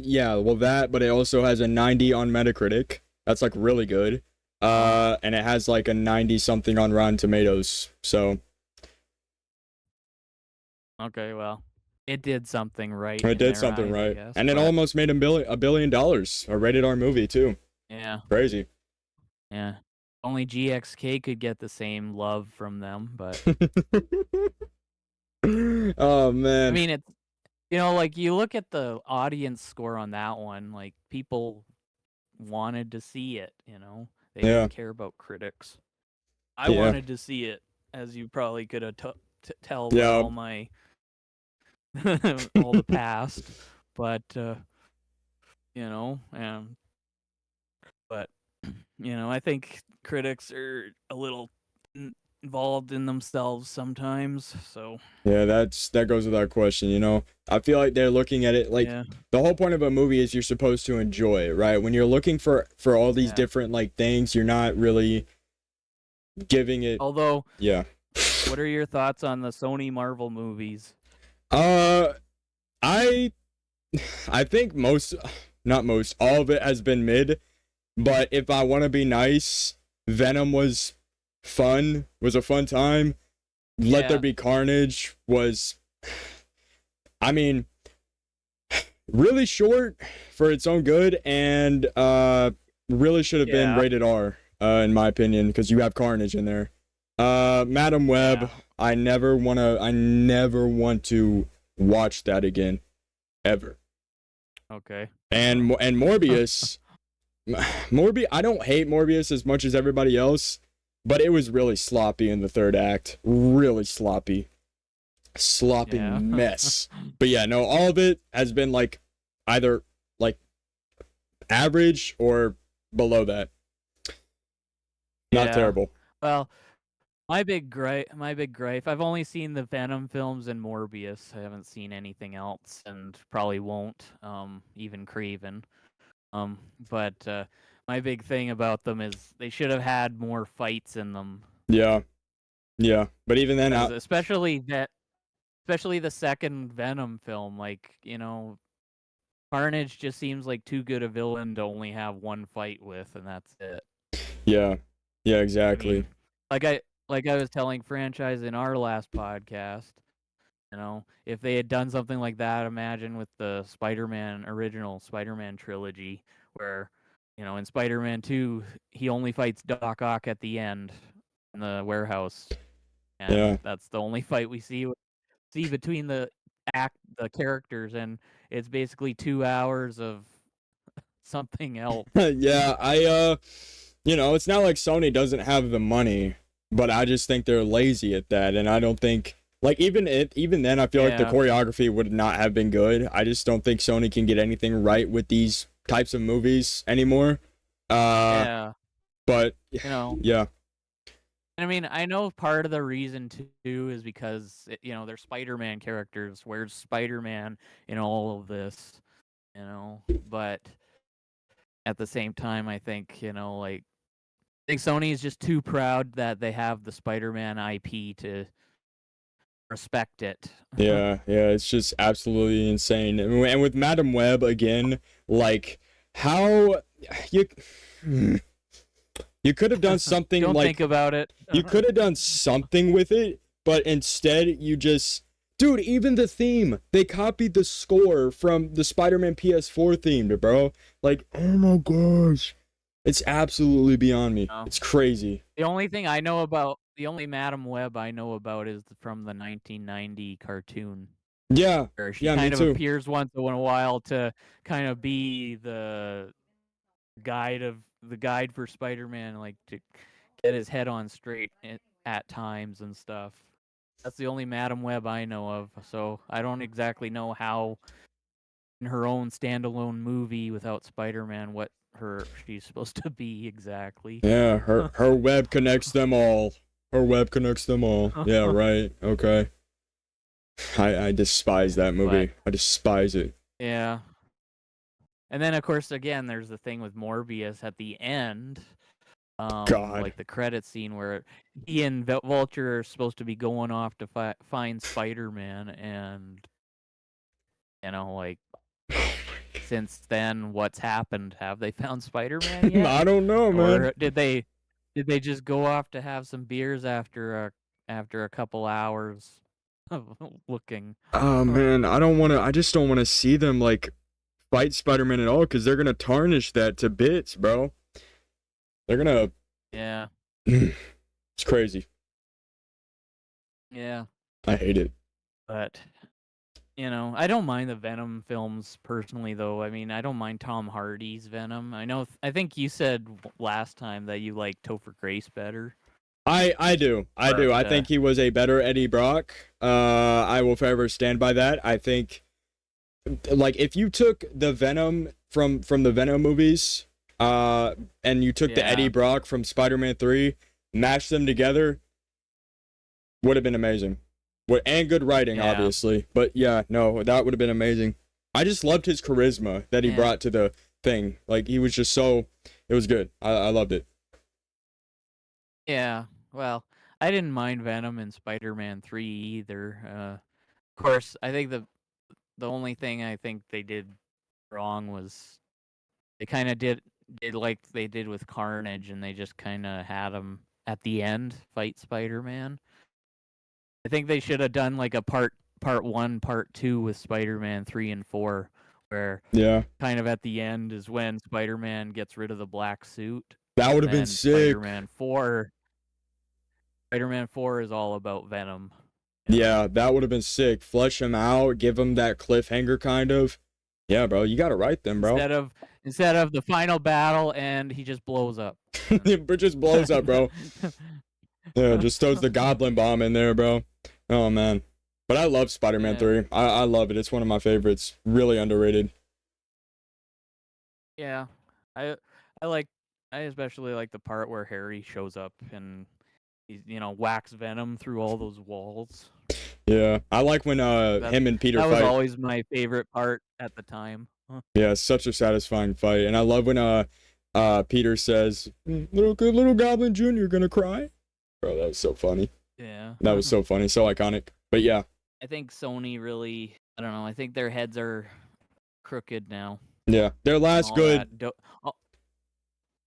[SPEAKER 1] well that, but it also has a 90 on Metacritic. That's like really good. And it has like a 90 something on Rotten Tomatoes. So
[SPEAKER 2] okay, well, it did something right.
[SPEAKER 1] It did something right, and it almost made $1 billion. A rated R movie too.
[SPEAKER 2] Yeah,
[SPEAKER 1] crazy.
[SPEAKER 2] Yeah, only GXK could get the same love from them, but
[SPEAKER 1] oh man.
[SPEAKER 2] I mean, it's, you know, like you look at the audience score on that one, like people wanted to see it. You know, they didn't care about critics. I wanted to see it, as you probably could have tell by all my all the past, but you know, but you know, I think critics are a little involved in themselves sometimes. So
[SPEAKER 1] yeah, that goes without question. You know, I feel like they're looking at it like the whole point of a movie is you're supposed to enjoy it, right? When you're looking for all these different like things, you're not really giving it.
[SPEAKER 2] Although, what are your thoughts on the Sony Marvel movies?
[SPEAKER 1] I think all of it has been mid, but if I want to be nice, Venom was a fun time. Let There Be Carnage was, I mean, really short for its own good, and really should have been rated R, in my opinion, because you have Carnage in there. Madam Web, I never want to watch that again, ever.
[SPEAKER 2] Okay.
[SPEAKER 1] And Morbius, I don't hate Morbius as much as everybody else, but it was really sloppy in the third act. Really sloppy mess. But yeah, no, all of it has been like either like average or below that. Not terrible.
[SPEAKER 2] Well, my big gripe, I've only seen the Venom films and Morbius. I haven't seen anything else, and probably won't, even Craven. But my big thing about them is they should have had more fights in them.
[SPEAKER 1] Yeah. But even then,
[SPEAKER 2] especially the second Venom film, like, you know, Carnage just seems like too good a villain to only have one fight with, and that's it.
[SPEAKER 1] Yeah, exactly.
[SPEAKER 2] I mean, like I was telling Franchise in our last podcast, you know, if they had done something like that, imagine with the original Spider-Man trilogy, where, you know, in Spider-Man 2, he only fights Doc Ock at the end in the warehouse. And that's the only fight we see between the characters, and it's basically 2 hours of something else.
[SPEAKER 1] Yeah, you know, it's not like Sony doesn't have the money, but I just think they're lazy at that, and I don't think, like, even then, I feel like the choreography would not have been good. I just don't think Sony can get anything right with these types of movies anymore. But
[SPEAKER 2] you know, I mean, I know part of the reason too is because you know, they're Spider-Man characters. Where's Spider-Man in all of this? You know, but at the same time, I think, you know, like, I think Sony is just too proud that they have the Spider-Man IP to respect it.
[SPEAKER 1] Yeah, it's just absolutely insane. And with Madam Web again, like, how you could have done something.
[SPEAKER 2] Don't
[SPEAKER 1] like,
[SPEAKER 2] think about it.
[SPEAKER 1] You could have done something with it, but instead you just Dude, even the theme. They copied the score from the Spider-Man PS4 theme, bro. Like, oh my gosh. It's absolutely beyond me.
[SPEAKER 2] Oh.
[SPEAKER 1] It's crazy.
[SPEAKER 2] The only Madam Web I know about is from the 1990 cartoon.
[SPEAKER 1] Yeah.
[SPEAKER 2] Where she
[SPEAKER 1] Yeah, me
[SPEAKER 2] kind of
[SPEAKER 1] too.
[SPEAKER 2] appears once in a while to kind of be the guide for Spider-Man, like to get his head on straight at times and stuff. That's the only Madam Web I know of, so I don't exactly know how in her own standalone movie without Spider-Man what she's supposed to be exactly.
[SPEAKER 1] Yeah, her web connects them all. Her web connects them all. Yeah, right. Okay. I despise that movie.
[SPEAKER 2] But,
[SPEAKER 1] I despise it.
[SPEAKER 2] yeah. And then of course again there's the thing with Morbius at the end.
[SPEAKER 1] God.
[SPEAKER 2] Like the credit scene where he and Vulture are supposed to be going off to find Spider-Man, and like since then, what's happened? Have they found Spider-Man yet?
[SPEAKER 1] I don't know, man.
[SPEAKER 2] Or did they just go off to have some beers after a couple hours of looking?
[SPEAKER 1] Oh man, I just don't want to see them like fight Spider-Man at all, because they're gonna tarnish that to bits, bro. They're gonna.
[SPEAKER 2] Yeah.
[SPEAKER 1] It's crazy.
[SPEAKER 2] Yeah.
[SPEAKER 1] I hate it.
[SPEAKER 2] But I don't mind the Venom films personally, though. I mean, I don't mind Tom Hardy's Venom. I think you said last time that you like Topher Grace better.
[SPEAKER 1] I do. I think he was a better Eddie Brock. I will forever stand by that. I think, like, if you took the Venom from the Venom movies, and you took the Eddie Brock from Spider-Man 3, mashed them together, would have been amazing. And good writing, obviously. But yeah, no, that would have been amazing. I just loved his charisma that he brought to the thing. Like, he was just it was good. I loved it.
[SPEAKER 2] Yeah, well, I didn't mind Venom in Spider-Man 3 either. Of course, I think the only thing I think they did wrong was they kind of did like they did with Carnage, and they just kind of had him at the end fight Spider-Man. I think they should have done like a part 1, part 2 with Spider-Man 3 and 4, where kind of at the end is when Spider-Man gets rid of the black suit.
[SPEAKER 1] That would have been sick.
[SPEAKER 2] Spider-Man 4 is all about Venom.
[SPEAKER 1] Yeah, that would have been sick. Flesh him out, give him that cliffhanger kind of. Yeah, bro, you got to write them, bro.
[SPEAKER 2] Instead of the final battle and he just blows up.
[SPEAKER 1] It just blows up, bro. Yeah, just throws the goblin bomb in there, bro. Oh man. But I love Spider-Man 3. I love it. It's one of my favorites. Really underrated.
[SPEAKER 2] Yeah. I especially like the part where Harry shows up and he's, whacks Venom through all those walls.
[SPEAKER 1] Yeah. I like when him and Peter fight.
[SPEAKER 2] That was always my favorite part at the time.
[SPEAKER 1] Yeah, such a satisfying fight. And I love when Peter says, little Goblin Jr. gonna cry. Bro, that was so funny.
[SPEAKER 2] Yeah.
[SPEAKER 1] That was so funny, so iconic. But yeah.
[SPEAKER 2] I think Sony really, I don't know, I think their heads are crooked now.
[SPEAKER 1] Yeah, their last good...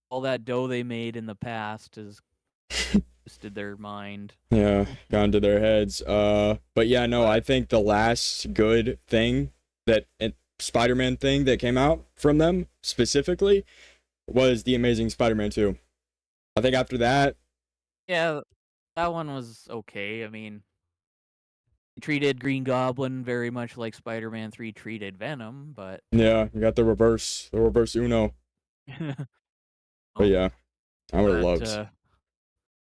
[SPEAKER 2] all that dough they made in the past has twisted their mind.
[SPEAKER 1] Yeah, gone to their heads. But yeah, no, I think the last good thing Spider-Man thing that came out from them, specifically, was The Amazing Spider-Man 2. I think after that...
[SPEAKER 2] Yeah, that one was okay. I mean, it treated Green Goblin very much like Spider-Man 3 treated Venom, but...
[SPEAKER 1] Yeah, you got the reverse Uno. But yeah, I would have loved...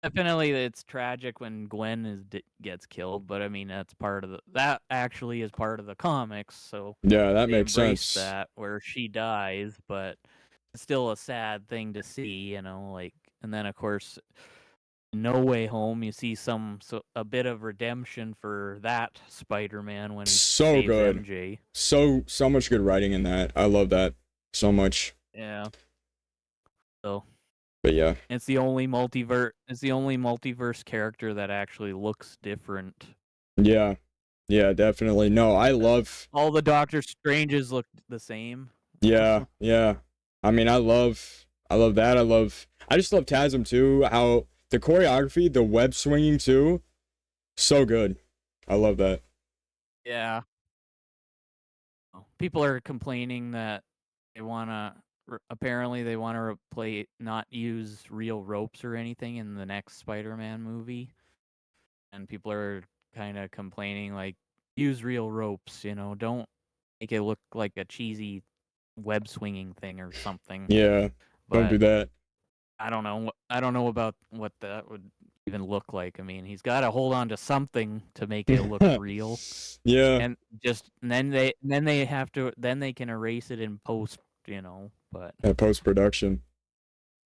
[SPEAKER 2] Definitely, it's tragic when Gwen gets killed, but I mean, that actually is part of the comics, so...
[SPEAKER 1] Yeah, that makes sense.
[SPEAKER 2] That, where she dies, but it's still a sad thing to see, like... And then, of course... No Way Home, you see a bit of redemption for that Spider-Man when he saves
[SPEAKER 1] good.
[SPEAKER 2] MJ.
[SPEAKER 1] So much good writing in that. I love that so much.
[SPEAKER 2] Yeah. So.
[SPEAKER 1] But yeah.
[SPEAKER 2] It's the only multiverse character that actually looks different.
[SPEAKER 1] Yeah. Yeah, definitely. No, I love
[SPEAKER 2] all the Doctor Stranges look the same.
[SPEAKER 1] Yeah, yeah. I mean, I love that. I just love Tasm too. How the choreography, the web swinging too, so good. I love that.
[SPEAKER 2] Yeah. People are complaining that they wanna apparently they wanna not use real ropes or anything in the next Spider-Man movie, and people are kinda complaining, like, "Use real ropes, you know, don't make it look like a cheesy web swinging thing or something."
[SPEAKER 1] Yeah, don't do
[SPEAKER 2] But
[SPEAKER 1] that.
[SPEAKER 2] I don't know about what that would even look like. I mean, he's gotta hold on to something to make it look real.
[SPEAKER 1] Yeah,
[SPEAKER 2] And then they can erase it in post, you know, but
[SPEAKER 1] post production.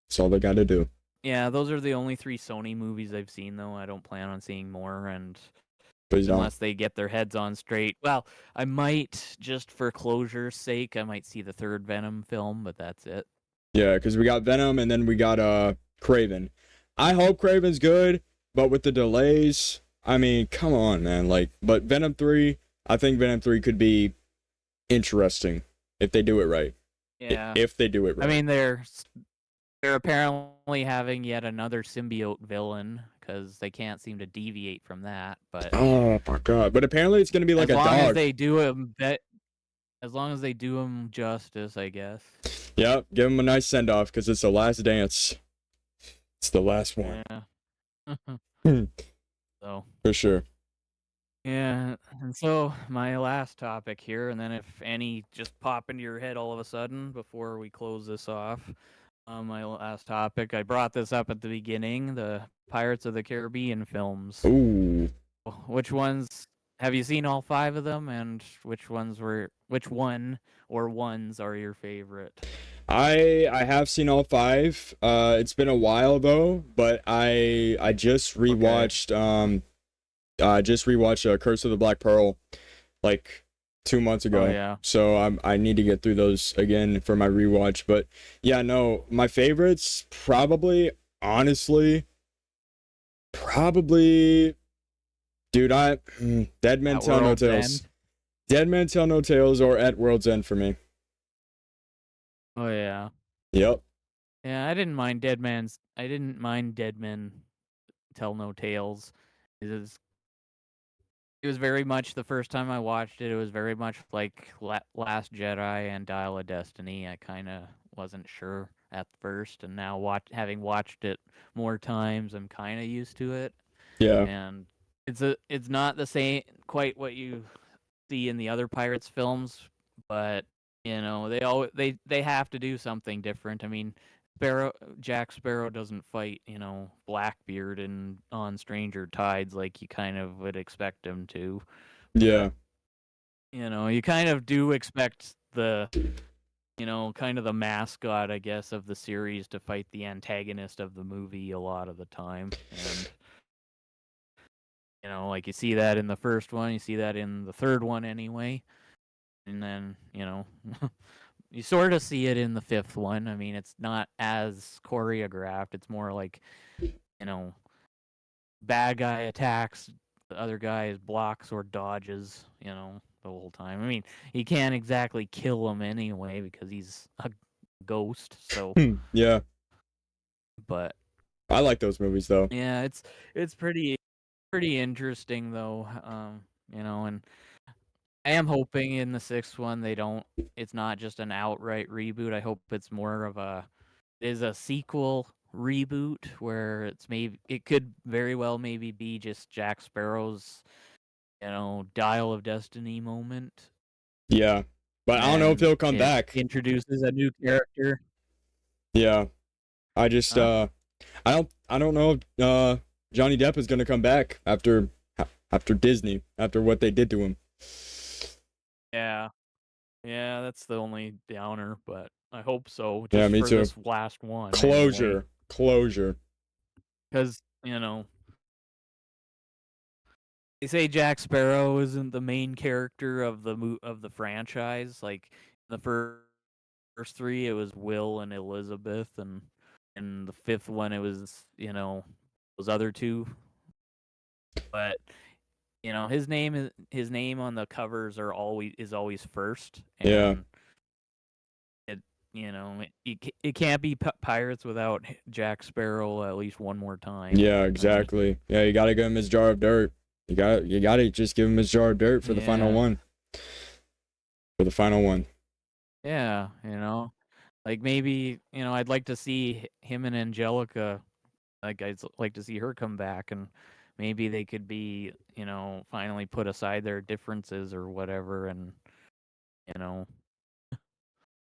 [SPEAKER 1] That's all they got to do.
[SPEAKER 2] yeah, those are the only 3 Sony movies I've seen, though. I don't plan on seeing more, and
[SPEAKER 1] Please don't.
[SPEAKER 2] unless they get their heads on straight. Well, I might, just for closure's sake, I might see the 3rd Venom film, but that's it.
[SPEAKER 1] Yeah, because we got Venom and then we got Craven. I hope Craven's good, but with the delays, I mean, come on, man. Like, but Venom 3, I think Venom 3 could be interesting if they do it right.
[SPEAKER 2] Yeah.
[SPEAKER 1] If they do it right.
[SPEAKER 2] I mean, they're apparently having yet another symbiote villain because they can't seem to deviate from that, but
[SPEAKER 1] Oh my god. But apparently it's gonna be like
[SPEAKER 2] as
[SPEAKER 1] a
[SPEAKER 2] long as
[SPEAKER 1] dog.
[SPEAKER 2] they do him as long as they do him justice, I guess.
[SPEAKER 1] Yep, give him a nice send off because it's the last dance. It's the last one.
[SPEAKER 2] Yeah. So
[SPEAKER 1] For sure.
[SPEAKER 2] yeah, and so my last topic here, and then if any just pop into your head all of a sudden before we close this off, my last topic, I brought this up at the beginning, the Pirates of the Caribbean films.
[SPEAKER 1] Ooh.
[SPEAKER 2] Which ones have you seen all 5 of them, and which one or ones are your favorite?
[SPEAKER 1] I have seen all 5. It's been a while though, but I just rewatched Curse of the Black Pearl like 2 months ago.
[SPEAKER 2] Oh yeah.
[SPEAKER 1] So I need to get through those again for my rewatch. But yeah, no, my favorites honestly, dude, Dead Men
[SPEAKER 2] At
[SPEAKER 1] Tell No
[SPEAKER 2] World's
[SPEAKER 1] Tales.
[SPEAKER 2] End?
[SPEAKER 1] Dead Men Tell No Tales or At World's End for me.
[SPEAKER 2] Oh yeah.
[SPEAKER 1] Yep.
[SPEAKER 2] Yeah, I didn't mind Dead Men Tell No Tales. It was very much the first time I watched it. It was very much like Last Jedi and Dial of Destiny. I kind of wasn't sure at first, and now having watched it more times, I'm kind of used to it.
[SPEAKER 1] Yeah.
[SPEAKER 2] And it's not the same quite what you see in the other Pirates films, but you know they have to do something different. I mean, Jack Sparrow doesn't fight, you know, Blackbeard and on Stranger Tides like you kind of would expect him to.
[SPEAKER 1] Yeah.
[SPEAKER 2] You know, you kind of do expect kind of the mascot, I guess, of the series to fight the antagonist of the movie a lot of the time. And you know, like you see that in the first one, you see that in the third one anyway. And then, you know, you sort of see it in the 5th one. I mean, it's not as choreographed. It's more like, you know, bad guy attacks, the other guy blocks or dodges, you know, the whole time. I mean, he can't exactly kill him anyway because he's a ghost. So,
[SPEAKER 1] Yeah.
[SPEAKER 2] but
[SPEAKER 1] I like those movies though.
[SPEAKER 2] yeah, it's pretty interesting though. You know, and I am hoping in the 6th one it's not just an outright reboot. I hope it's more of a sequel reboot where it could very well maybe be just Jack Sparrow's, you know, Dial of Destiny moment.
[SPEAKER 1] Yeah. But I don't know if
[SPEAKER 2] And
[SPEAKER 1] he'll come
[SPEAKER 2] it
[SPEAKER 1] back.
[SPEAKER 2] introduces a new character.
[SPEAKER 1] Yeah. I just I don't know if Johnny Depp is gonna come back after Disney, after what they did to him.
[SPEAKER 2] Yeah. Yeah, that's the only downer, but I hope so.
[SPEAKER 1] Yeah,
[SPEAKER 2] Just
[SPEAKER 1] me
[SPEAKER 2] for
[SPEAKER 1] too.
[SPEAKER 2] this last one.
[SPEAKER 1] Closure. Closure.
[SPEAKER 2] Because, you know, they say Jack Sparrow isn't the main character of the franchise. Like the first 3, it was Will and Elizabeth, and in the 5th one, it was, you know, those other 2. But you know, his name on the covers is always first,
[SPEAKER 1] Yeah.
[SPEAKER 2] and it you know it can't be Pirates without Jack Sparrow at least one more time.
[SPEAKER 1] Yeah,
[SPEAKER 2] I mean,
[SPEAKER 1] exactly. Yeah, you gotta give him his jar of dirt. You gotta just give him his jar of dirt for the final
[SPEAKER 2] Yeah.
[SPEAKER 1] one. For the final one.
[SPEAKER 2] Yeah, like maybe, I'd like to see him and Angelica, like like to see her come back, and maybe they could be, finally put aside their differences or whatever, and you know,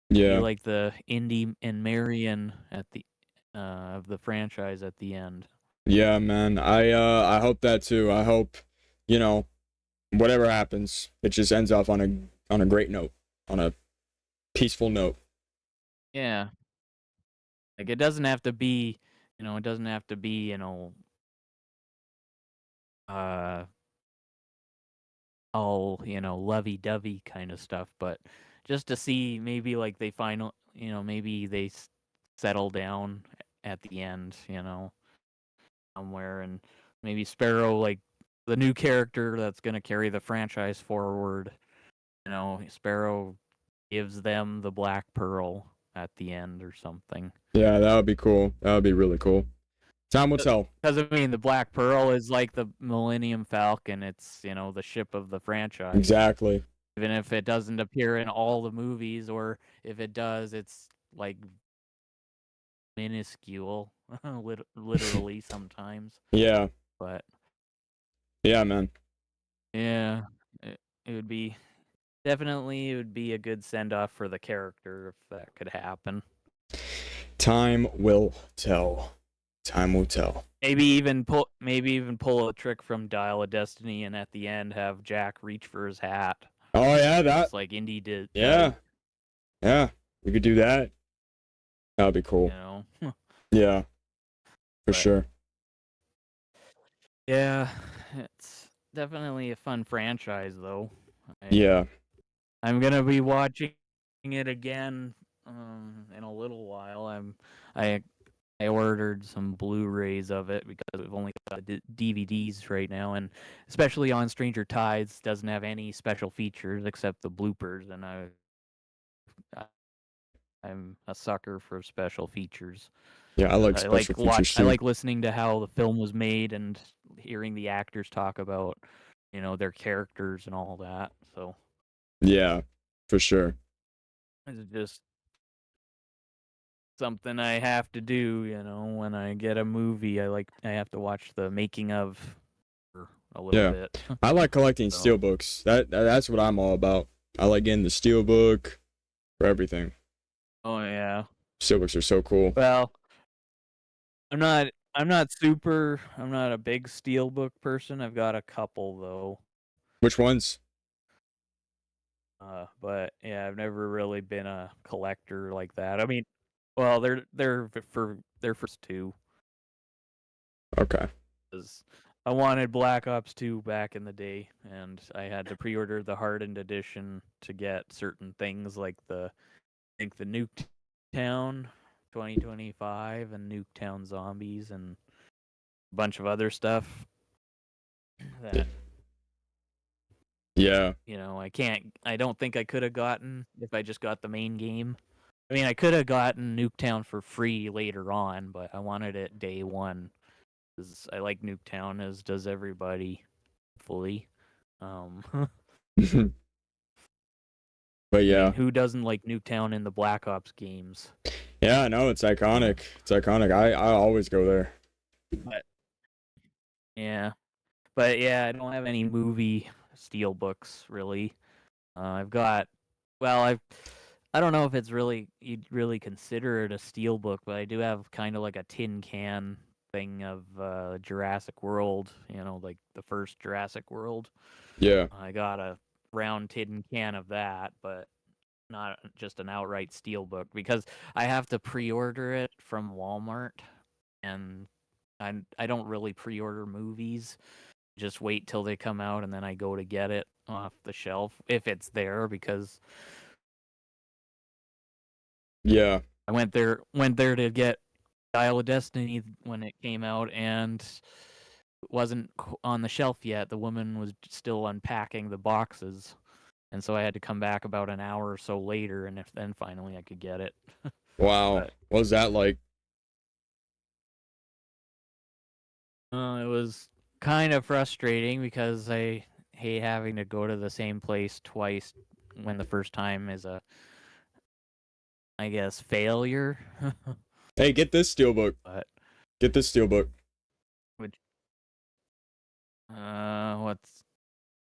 [SPEAKER 2] be
[SPEAKER 1] Yeah.
[SPEAKER 2] like the Indy and Marion at the of the franchise at the end.
[SPEAKER 1] Yeah, man. I hope that too. I hope, you know, whatever happens, it just ends off on a great note, on a peaceful note.
[SPEAKER 2] Yeah. Like it doesn't have to be, it doesn't have to be, uh all, lovey-dovey kind of stuff, but just to see maybe like they final, maybe they settle down at the end, somewhere, and maybe Sparrow, like the new character that's going to carry the franchise forward, Sparrow gives them the Black Pearl at the end or something.
[SPEAKER 1] Yeah, that would be cool. That would be really cool. Time will tell.
[SPEAKER 2] Because I mean, the Black Pearl is like the Millennium Falcon. It's the ship of the franchise.
[SPEAKER 1] Exactly.
[SPEAKER 2] Even if it doesn't appear in all the movies, or if it does, it's like minuscule, literally sometimes.
[SPEAKER 1] Yeah.
[SPEAKER 2] But
[SPEAKER 1] Yeah, man.
[SPEAKER 2] yeah, it would be definitely, it would be a good send off for the character if that could happen.
[SPEAKER 1] Time will tell. Time will tell.
[SPEAKER 2] Maybe even pull a trick from Dial of Destiny, and at the end have Jack reach for his hat.
[SPEAKER 1] Oh yeah, that.
[SPEAKER 2] Just like Indy did.
[SPEAKER 1] Yeah. Yeah. We could do that. That would be cool. Yeah. For sure.
[SPEAKER 2] Yeah, it's definitely a fun franchise, though.
[SPEAKER 1] Yeah.
[SPEAKER 2] I'm gonna be watching it again in a little while. I ordered some Blu-rays of it because we've only got DVDs right now, and especially on Stranger Tides doesn't have any special features except the bloopers, and I'm a sucker for special features.
[SPEAKER 1] Yeah, I like special features too.
[SPEAKER 2] I like listening to how the film was made and hearing the actors talk about, their characters and all that. So
[SPEAKER 1] Yeah, for sure.
[SPEAKER 2] it's just something I have to do, when I get a movie. I have to watch the making of for a little
[SPEAKER 1] Yeah.
[SPEAKER 2] bit.
[SPEAKER 1] I like collecting
[SPEAKER 2] So.
[SPEAKER 1] steelbooks. That's what I'm all about. I like getting the steelbook for everything.
[SPEAKER 2] Oh yeah.
[SPEAKER 1] Steelbooks are so cool.
[SPEAKER 2] Well, I'm not a big steelbook person. I've got a couple though.
[SPEAKER 1] Which ones?
[SPEAKER 2] But yeah, I've never really been a collector like that. I mean, well, they're for two.
[SPEAKER 1] Okay.
[SPEAKER 2] Because I wanted Black Ops 2 back in the day, and I had to pre-order the hardened edition to get certain things like I think the Nuketown 2025 and Nuketown Zombies and a bunch of other stuff that
[SPEAKER 1] Yeah.
[SPEAKER 2] I don't think I could have gotten if I just got the main game. I mean, I could have gotten Nuketown for free later on, but I wanted it day one because I like Nuketown, as does everybody, fully.
[SPEAKER 1] But yeah.
[SPEAKER 2] I mean, who doesn't like Nuketown in the Black Ops games?
[SPEAKER 1] Yeah, I know, it's iconic. It's iconic. I always go there.
[SPEAKER 2] But yeah, I don't have any movie steelbooks really. I've got, well, I don't know if it's really, you'd really consider it a steelbook, but I do have kind of like a tin can thing of Jurassic World, like the first Jurassic World.
[SPEAKER 1] Yeah.
[SPEAKER 2] I got a round tin can of that, but not just an outright steelbook because I have to pre-order it from Walmart, and I don't really pre-order movies. Just wait till they come out and then I go to get it off the shelf if it's there, because
[SPEAKER 1] Yeah.
[SPEAKER 2] I went there to get Dial of Destiny when it came out, and it wasn't on the shelf yet. The woman was still unpacking the boxes, and so I had to come back about an hour or so later, and then finally I could get it.
[SPEAKER 1] Wow.
[SPEAKER 2] But,
[SPEAKER 1] what was that like?
[SPEAKER 2] it was kind of frustrating because I hate having to go to the same place twice when the first time is a, I guess, failure.
[SPEAKER 1] Hey, get this steelbook.
[SPEAKER 2] But
[SPEAKER 1] Get this steelbook.
[SPEAKER 2] which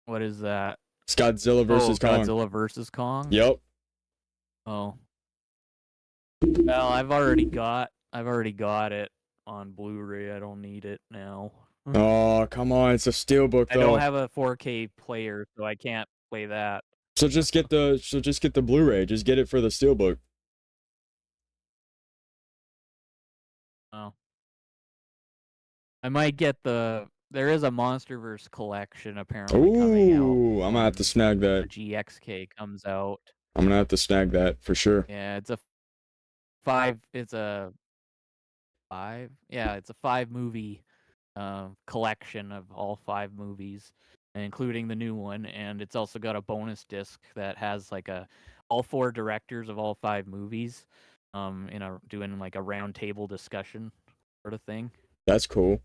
[SPEAKER 2] what is that?
[SPEAKER 1] It's Godzilla versus Kong.
[SPEAKER 2] Godzilla versus Kong.
[SPEAKER 1] Yep.
[SPEAKER 2] Oh. Well, I've already got it on Blu-ray. I don't need it now.
[SPEAKER 1] Oh, come on. It's a steelbook though.
[SPEAKER 2] I don't have a 4K player, so I can't play that.
[SPEAKER 1] So just get the Blu-ray. Just get it for the steelbook.
[SPEAKER 2] Oh. I might get there is a MonsterVerse collection apparently coming out.
[SPEAKER 1] Ooh, I'm gonna have to snag that.
[SPEAKER 2] GXK comes out.
[SPEAKER 1] I'm gonna have to snag that for sure.
[SPEAKER 2] Yeah, it's a 5 movie collection of all 5 movies, including the new one, and it's also got a bonus disc that has like all 4 directors of all 5 movies doing like a round table discussion sort of thing.
[SPEAKER 1] That's cool.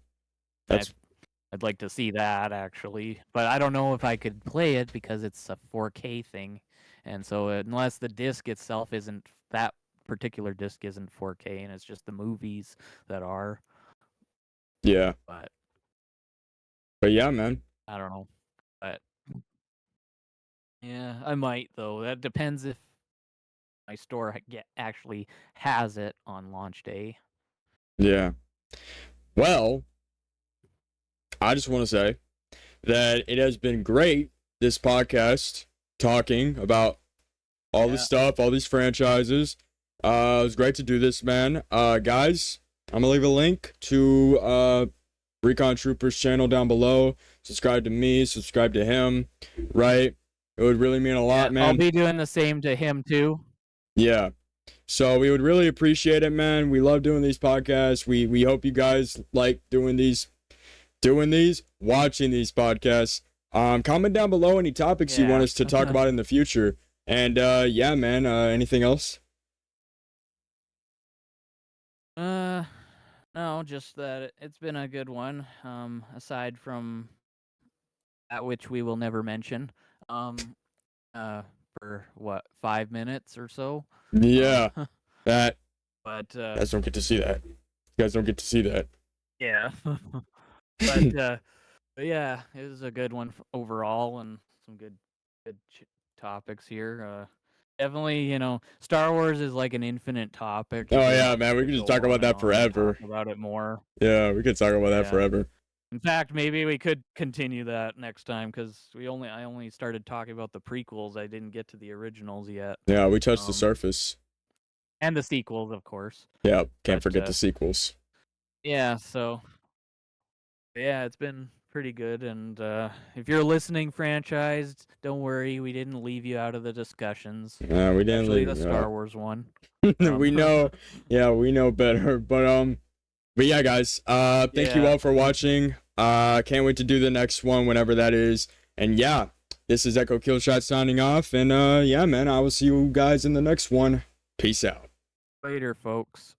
[SPEAKER 2] I'd like to see that actually, but I don't know if I could play it because it's a 4K thing, and so unless the disc itself isn't, that particular disc isn't 4K and it's just the movies that are.
[SPEAKER 1] Yeah. But yeah, man.
[SPEAKER 2] I don't know, but yeah, I might though. That depends if my store actually has it on launch day.
[SPEAKER 1] Yeah. Well, I just want to say that it has been great, this podcast, talking about all this stuff, all these franchises. It was great to do this, man. Guys, I'm gonna leave a link to Recon Trooper's channel down below. Subscribe to me, subscribe to him, right? It would really mean a lot, man.
[SPEAKER 2] I'll be doing the same to him too.
[SPEAKER 1] Yeah. So we would really appreciate it, man. We love doing these podcasts. We hope you guys like doing these, watching these podcasts. Comment down below any topics you want us to talk about in the future. And yeah, man, anything else?
[SPEAKER 2] No, just that it's been a good one. Aside from that which we will never mention. For what, 5 minutes or so?
[SPEAKER 1] Yeah. But
[SPEAKER 2] you
[SPEAKER 1] guys don't get to see that. You guys don't get to see that.
[SPEAKER 2] Yeah. but yeah, it was a good one overall, and some good topics here. Definitely, Star Wars is like an infinite topic.
[SPEAKER 1] Oh yeah, man, we could just talk about that forever.
[SPEAKER 2] Talk about it more.
[SPEAKER 1] Yeah, we could talk about that forever.
[SPEAKER 2] In fact, maybe we could continue that next time because I only started talking about the prequels. I didn't get to the originals yet.
[SPEAKER 1] Yeah, we touched the surface.
[SPEAKER 2] And the sequels, of course.
[SPEAKER 1] Yeah, can't forget the sequels.
[SPEAKER 2] Yeah, so yeah, it's been pretty good. And if you're listening, franchise, don't worry, we didn't leave you out of the discussions.
[SPEAKER 1] Yeah, we didn't leave
[SPEAKER 2] the Star Wars one.
[SPEAKER 1] We know, yeah, we know better. But yeah, guys, thank you all for watching. Can't wait to do the next one whenever that is. And yeah, this is EchoKILLSH0T signing off. And yeah, man, I will see you guys in the next one. Peace out.
[SPEAKER 2] Later, folks.